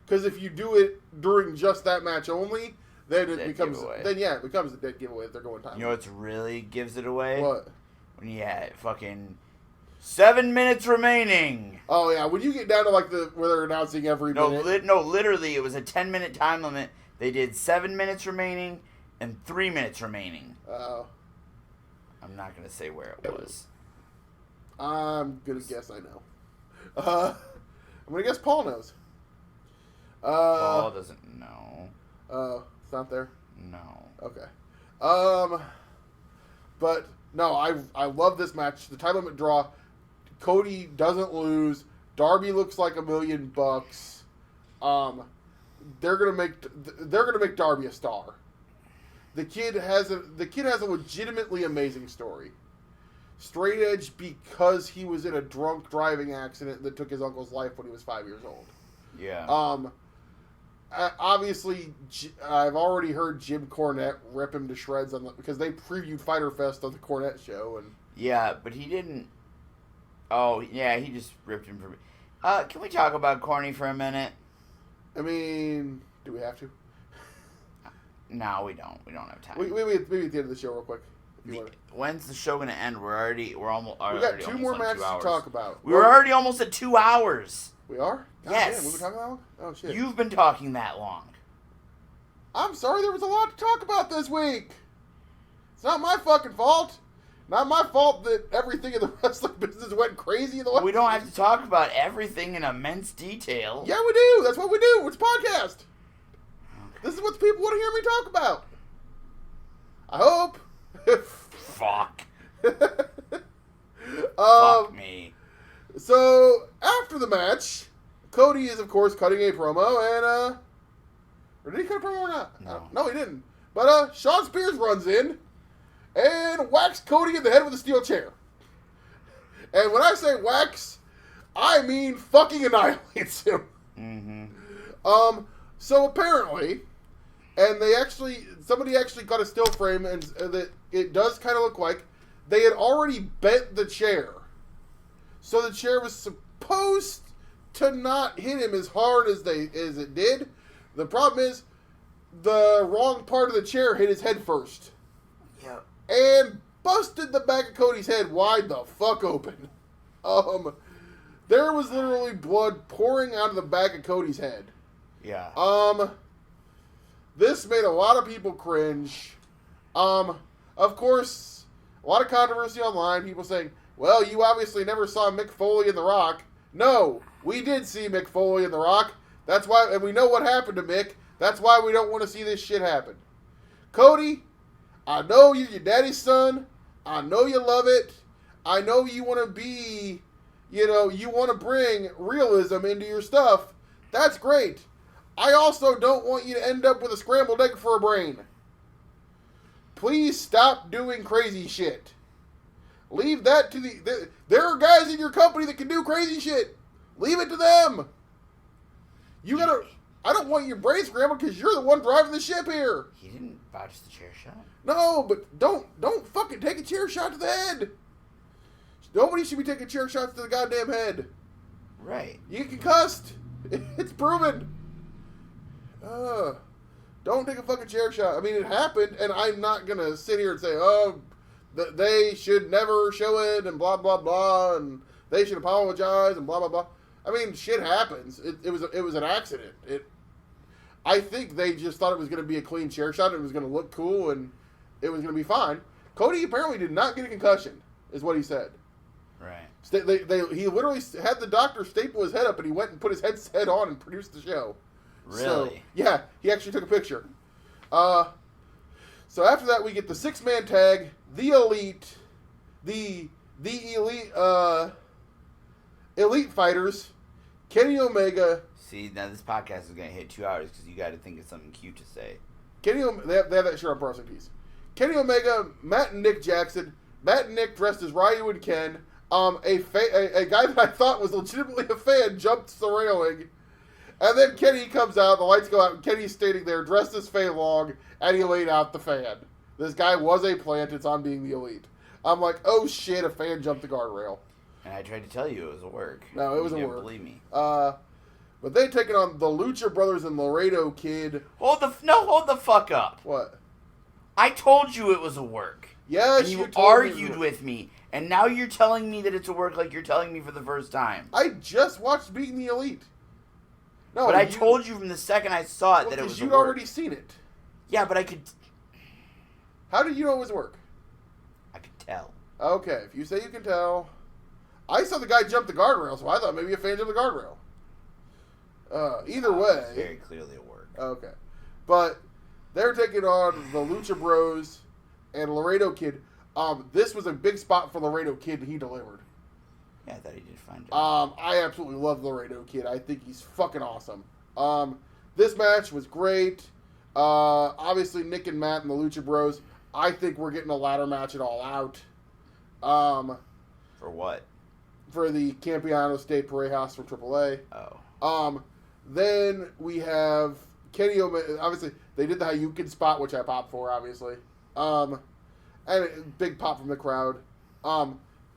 Because if you do it during just that match only, then it becomes a dead giveaway if they're going time. You know what really gives it away? What? When you had fucking 7 minutes remaining. Oh yeah, when you get down to where they're announcing every minute. Literally, it was a 10-minute time limit. They did 7 minutes remaining and 3 minutes remaining. Oh. I'm not gonna say where it was. I'm gonna guess I know. I'm gonna guess Paul knows. Paul doesn't know. It's not there? No. Okay. But no, I love this match. The time limit draw. Cody doesn't lose. Darby looks like $1 million. They're gonna make Darby a star. The kid has a legitimately amazing story. Straight edge because he was in a drunk driving accident that took his uncle's life when he was 5 years old. Yeah. Obviously, I've already heard Jim Cornette rip him to shreds because they previewed Fyter Fest on the Cornette show, and yeah, but he didn't. Oh, yeah, he just ripped him from. Can we talk about Corny for a minute? I mean, do we have to? No, we don't. We don't have time. Maybe at the end of the show, real quick. When's the show gonna end? We got two more matches to talk about. We're already almost at 2 hours. We are? God yes. Damn, we've been talking that long? Oh, shit. You've been talking that long. I'm sorry, there was a lot to talk about this week. It's not my fucking fault. Not my fault that everything in the wrestling business went crazy in the We don't have to talk about everything in immense detail. Yeah, we do. That's what we do. It's a podcast. This is what the people want to hear me talk about. I hope. Fuck. Fuck me. So, after the match, Cody is, of course, cutting a promo, and, or did he cut a promo or not? No, he didn't. But, Sean Spears runs in and whacks Cody in the head with a steel chair. And when I say whacks, I mean fucking annihilates him. Mm-hmm. So apparently, and somebody actually got a still frame, and that it does kind of look like they had already bent the chair. So the chair was supposed to not hit him as hard as it did. The problem is, the wrong part of the chair hit his head first. Yep. And busted the back of Cody's head wide the fuck open. There was literally blood pouring out of the back of Cody's head. Yeah. This made a lot of people cringe. Of course, a lot of controversy online. People saying, well, you obviously never saw Mick Foley in The Rock. No, we did see Mick Foley in The Rock. That's why, and we know what happened to Mick. That's why we don't want to see this shit happen. Cody, I know you're your daddy's son. I know you love it. I know you want to be, you want to bring realism into your stuff. That's great. I also don't want you to end up with a scrambled egg for a brain. Please stop doing crazy shit. Leave that to there are guys in your company that can do crazy shit. Leave it to them. I don't want your brain scrambled because you're the one driving the ship here. He didn't botch the chair shot. No, but don't fucking take a chair shot to the head. Nobody should be taking chair shots to the goddamn head. Right. You get concussed. It's proven. Don't take a fucking chair shot. I mean, it happened, and I'm not going to sit here and say, they should never show it, and blah, blah, blah, and they should apologize, and blah, blah, blah. I mean, shit happens. It was an accident. I think they just thought it was going to be a clean chair shot, and it was going to look cool, and it was going to be fine. Cody apparently did not get a concussion, is what he said. Right. He literally had the doctor staple his head up, and he went and put his headset on and produced the show. Really? So, yeah, he actually took a picture. So after that, we get the 6-man tag, the Elite, the Elite Fighters, Kenny Omega. See, now this podcast is going to hit 2 hours because you got to think of something cute to say. They have that shirt on Pro Wrestling Tees. Kenny Omega, Matt and Nick Jackson. Matt and Nick dressed as Ryu and Ken. A guy that I thought was legitimately a fan jumps the railing. And then Kenny comes out, the lights go out, and Kenny's standing there dressed as Fei Long, and he laid out the fan. This guy was a plant, it's on being the Elite. I'm like, oh shit, a fan jumped the guardrail. And I tried to tell you it was a work. No, it was you a didn't work. Believe me. But they taken on the Lucha Brothers and Laredo Kid. Hold the fuck up. What? I told you it was a work. Yes, and you argued with me, and now you're telling me that it's a work like you're telling me for the first time. I just watched Beating the Elite. No, but I told you from the second I saw it that it was a work. Because you'd already seen it. Yeah, but I could... How did you know it was work? I could tell. Okay, if you say you can tell... I saw the guy jump the guardrail, so I thought maybe a fan jumped the guardrail. Either way... It's very clearly a work. Okay. But They're taking on the Lucha Bros and Laredo Kid. This was a big spot for Laredo Kid, and he delivered. Yeah, I thought he did a fine job. I absolutely love Laredo Kid. I think he's fucking awesome. This match was great. Obviously, Nick and Matt and the Lucha Bros. I think we're getting a ladder match at All Out. For what? For the Campeonato State Parejas from AAA. Oh. Then we have Kenny Omega. Obviously, they did the Hayukin spot, which I popped for, obviously. And a big pop from the crowd.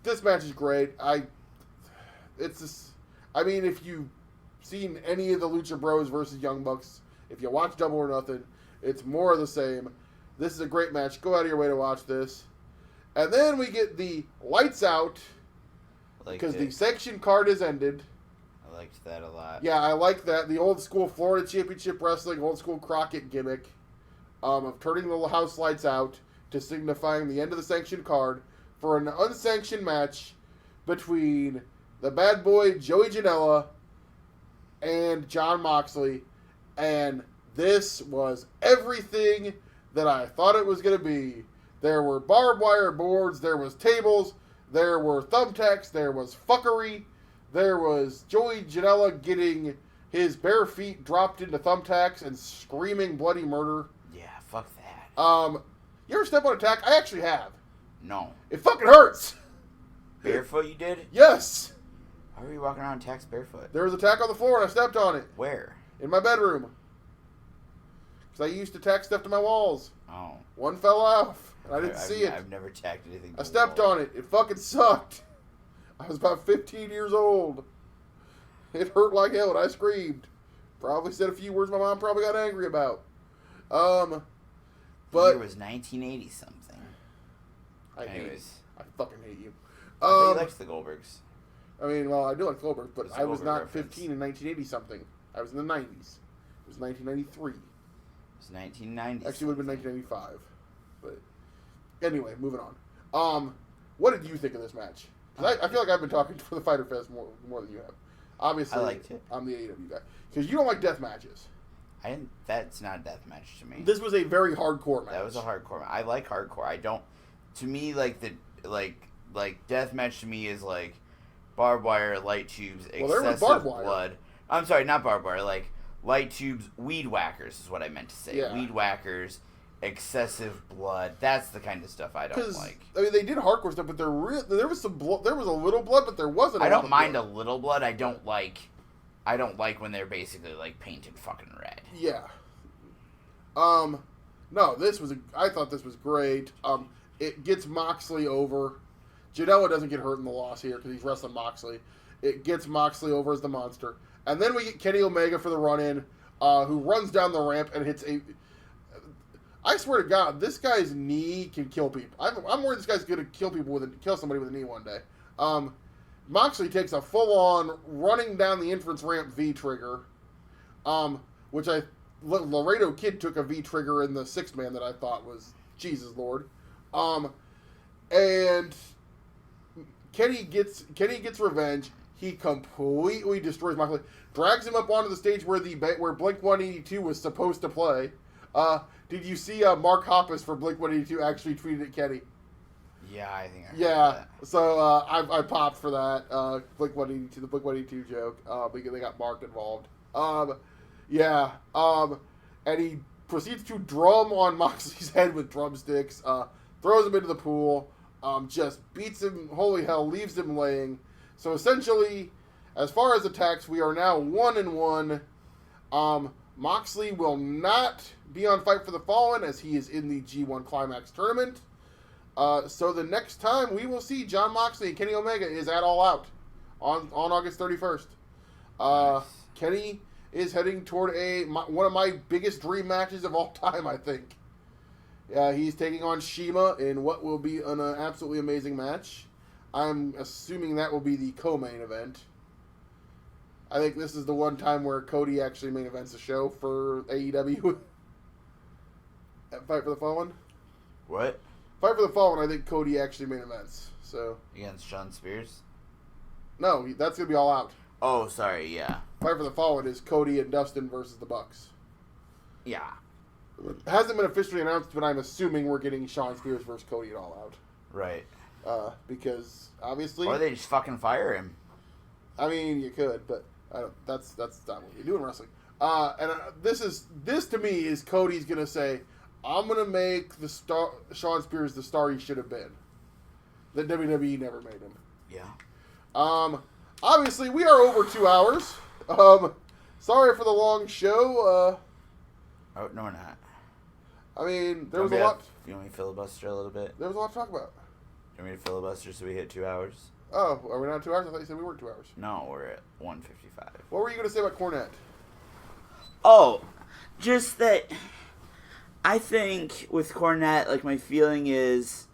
This match is great. If you've seen any of the Lucha Bros versus Young Bucks, if you watch Double or Nothing, it's more of the same. This is a great match. Go out of your way to watch this. And then we get the lights out because the sanction card has ended. I liked that a lot. Yeah, I like that. The old school Florida Championship Wrestling, old school Crockett gimmick of turning the house lights out to signifying the end of the sanction card for an unsanctioned match between the bad boy Joey Janela and Jon Moxley. And this was everything that I thought it was going to be. There were barbed wire boards, there was tables, there were thumbtacks, there was fuckery, there was Joey Janela getting his bare feet dropped into thumbtacks and screaming bloody murder. Yeah, fuck that. You ever step on a tack? I actually have. No. It fucking hurts. Barefoot you did? Yes. Why were you walking around tax barefoot? There was a tack on the floor and I stepped on it. Where? In my bedroom. Because I used to tack stuff to my walls. Oh. One fell off. And I didn't see it. I've never tacked anything. I stepped on it. It fucking sucked. I was about 15 years old. It hurt like hell and I screamed. Probably said a few words my mom probably got angry about. The year was 1980 something. Anyways. I fucking hate you. I thought you liked the Goldbergs. I mean, well, I do like Goldberg, but It's a I was Goldberg not reference. 15 in 1980 something. I was in the 90s. It was 1993. It was 1990. Actually, it would have been 1995. But anyway, moving on. What did you think of this match? 'Cause I feel like I've been talking for the Fyter Fest more than you have. Obviously, I liked it. I'm the AEW guy. Because you don't like death matches. That's not a death match to me. This was a very hardcore match. That was a hardcore. I like hardcore. I don't. To me, like death match to me is like barbed wire, light tubes, Well, there was excessive barbed wire. blood. I'm sorry, not barbed wire. Like light tubes, weed whackers is what I meant to say. Yeah. Weed whackers, excessive blood. That's the kind of stuff I don't like. I mean, they did hardcore stuff, but there was some blood. There was a little blood, but there wasn't. I don't mind a little blood. I don't like when they're basically like painted fucking red. Yeah. No, I thought this was great. It gets Moxley over. Janela doesn't get hurt in the loss here because he's wrestling Moxley. It gets Moxley over as the monster. And then we get Kenny Omega for the run-in, who runs down the ramp and hits a... I swear to God, this guy's knee can kill people. I'm worried this guy's going to kill somebody with a knee one day. Moxley takes a full-on running down the entrance ramp V-trigger, which Laredo Kid took a V-trigger in the six-man that I thought was Jesus Lord. And Kenny gets revenge. He completely destroys Moxley. Drags him up onto the stage where Blink-182 was supposed to play. Did you see Mark Hoppus for Blink-182 actually tweeted at Kenny? Yeah, I think I heard Yeah, that. so I popped for that Blink-182, the Blink-182 joke, because they got Mark involved. And he proceeds to drum on Moxley's head with drumsticks, throws him into the pool, just beats him, holy hell, leaves him laying. So essentially, as far as attacks, we are now 1-1. Moxley will not be on Fight for the Fallen as he is in the G1 Climax tournament. So the next time we will see Jon Moxley and Kenny Omega is at All Out on August 31st. Nice. Kenny is heading toward one of my biggest dream matches of all time, I think. He's taking on Shima in what will be an absolutely amazing match. I'm assuming that will be the co-main event. I think this is the one time where Cody actually main events a show for AEW. At Fight for the Fallen. What? Fight for the Fallen, I think Cody actually main events. So Against Shawn Spears? no, that's gonna be All Out. Oh, sorry, yeah. Fight for the Fallen is Cody and Dustin versus the Bucks. Yeah. hasn't been officially announced, but I'm assuming we're getting Shawn Spears versus Cody at All Out. Right. Because obviously, or they just fucking fire him. I mean, you could, but that's not what you do in wrestling. This to me is Cody's gonna say, I'm gonna make Shawn Spears the star he should have been. That WWE never made him. Yeah. Obviously, we are over 2 hours. Sorry for the long show. Oh, no, we're not. I mean, there was a lot. You want me to filibuster a little bit? There was a lot to talk about. You want me to filibuster so we hit 2 hours? Oh, are we not at 2 hours? I thought you said we weren't 2 hours. No, we're at 1:55. What were you going to say about Cornette? Oh, just that I think with Cornette, like, my feeling is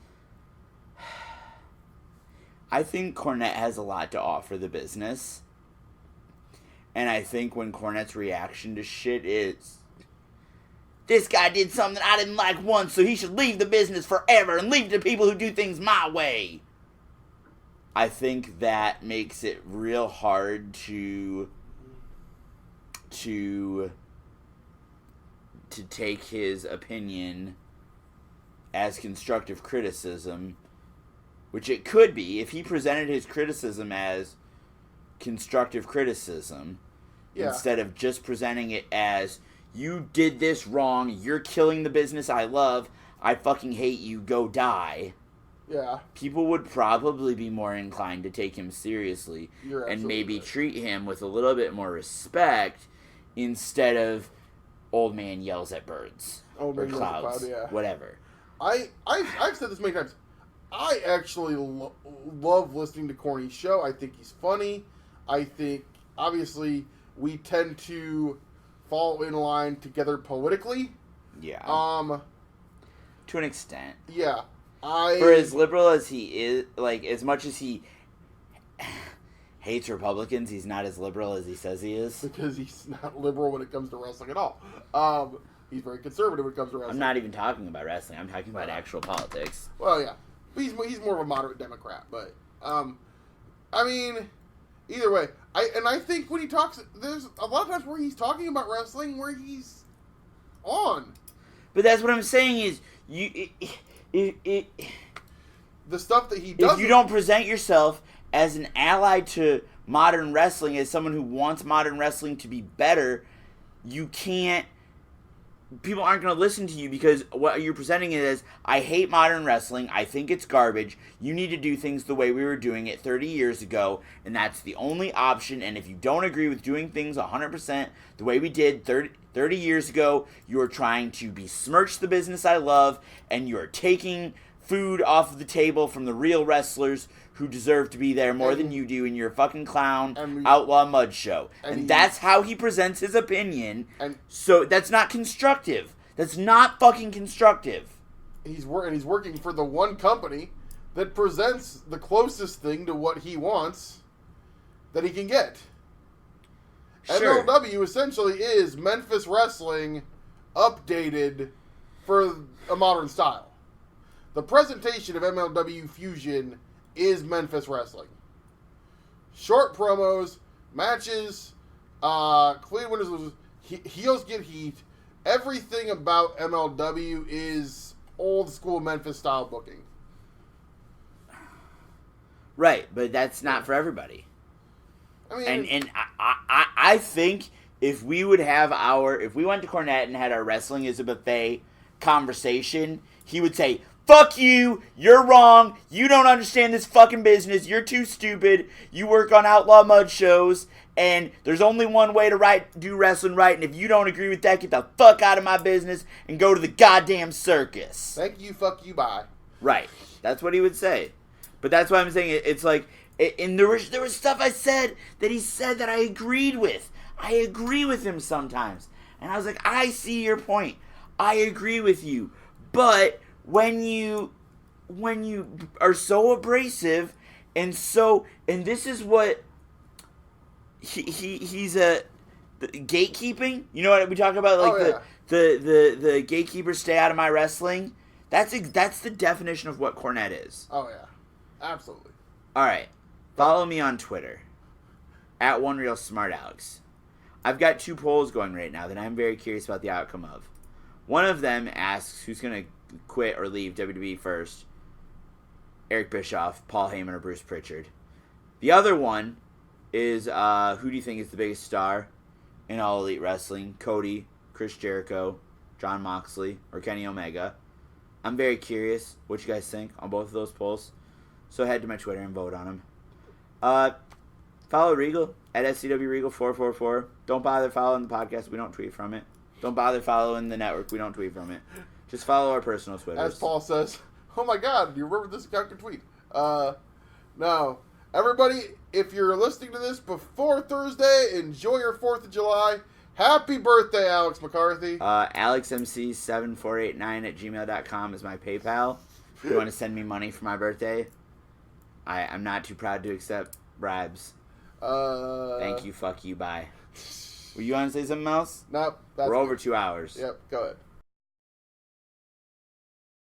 I think Cornette has a lot to offer the business. And I think when Cornette's reaction to shit is, this guy did something I didn't like once, so he should leave the business forever and leave it to people who do things my way. I think that makes it real hard to take his opinion as constructive criticism, which it could be if he presented his criticism as constructive criticism, instead of just presenting it as, you did this wrong, you're killing the business I love, I fucking hate you, go die. Yeah. People would probably be more inclined to take him seriously and maybe treat him with a little bit more respect instead of old man yells at birds or clouds, whatever. I've said this many times. I actually love listening to Corny's show. I think he's funny. I think, obviously, we tend to fall in line together politically. Yeah. To an extent. Yeah. For as liberal as he is, like, as much as he hates Republicans, he's not as liberal as he says he is. Because he's not liberal when it comes to wrestling at all. He's very conservative when it comes to wrestling. I'm not even talking about wrestling. I'm talking about actual politics. Well, yeah. He's more of a moderate Democrat, but, I mean, either way, I think when he talks, there's a lot of times where he's talking about wrestling where he's on. But that's what I'm saying is, the stuff that he does. If you don't present yourself as an ally to modern wrestling, as someone who wants modern wrestling to be better, you can't. People aren't going to listen to you because what you're presenting it as, I hate modern wrestling, I think it's garbage, you need to do things the way we were doing it 30 years ago, and that's the only option, and if you don't agree with doing things 100% the way we did 30 years ago, you're trying to besmirch the business I love, and you're taking food off of the table from the real wrestlers who deserve to be there more than you do in your fucking clown outlaw mud show. And that's how he presents his opinion. So that's not constructive. That's not fucking constructive. He's working for the one company that presents the closest thing to what he wants that he can get. Sure. MLW essentially is Memphis wrestling updated for a modern style. The presentation of MLW Fusion is Memphis wrestling. Short promos, matches, clean winners, heels get heat. Everything about MLW is old school Memphis style booking. Right, but that's not for everybody. I mean, and I think if we went to Cornette and had our wrestling as a buffet conversation, he would say, fuck you, you're wrong, you don't understand this fucking business, you're too stupid, you work on outlaw mud shows, and there's only one way to do wrestling right, and if you don't agree with that, get the fuck out of my business and go to the goddamn circus. Thank you, fuck you, bye. Right, that's what he would say. But that's why I'm saying it's like, and there was stuff I said that he said that I agreed with. I agree with him sometimes. And I was like, I see your point. I agree with you. But when you are so abrasive and this is what he's gatekeeping. You know what we talk about, like the gatekeepers stay out of my wrestling. That's the definition of what Cornette is. Oh yeah, absolutely. All right, follow me on Twitter at OneRealSmartAlex. I've got 2 polls going right now that I'm very curious about the outcome of. One of them asks who's going to quit or leave WWE first. Eric Bischoff, Paul Heyman, or Bruce Pritchard. The other one is who do you think is the biggest star in All Elite Wrestling? Cody, Chris Jericho, Jon Moxley, or Kenny Omega? I'm very curious what you guys think on both of those polls. So head to my Twitter and vote on them. Follow Regal at SCWRegal444. Don't bother following the podcast. We don't tweet from it. Don't bother following the network. We don't tweet from it. Just follow our personal Twitters. As Paul says, oh my God, do you remember this account can tweet? No. Everybody, if you're listening to this before Thursday, enjoy your 4th of July. Happy birthday, Alex McCarthy. AlexMC7489@gmail.com is my PayPal. If you want to send me money for my birthday, I'm not too proud to accept bribes. Thank you, fuck you, bye. Were you going to say something else? Nope. We're over 2 hours. Yep, go ahead.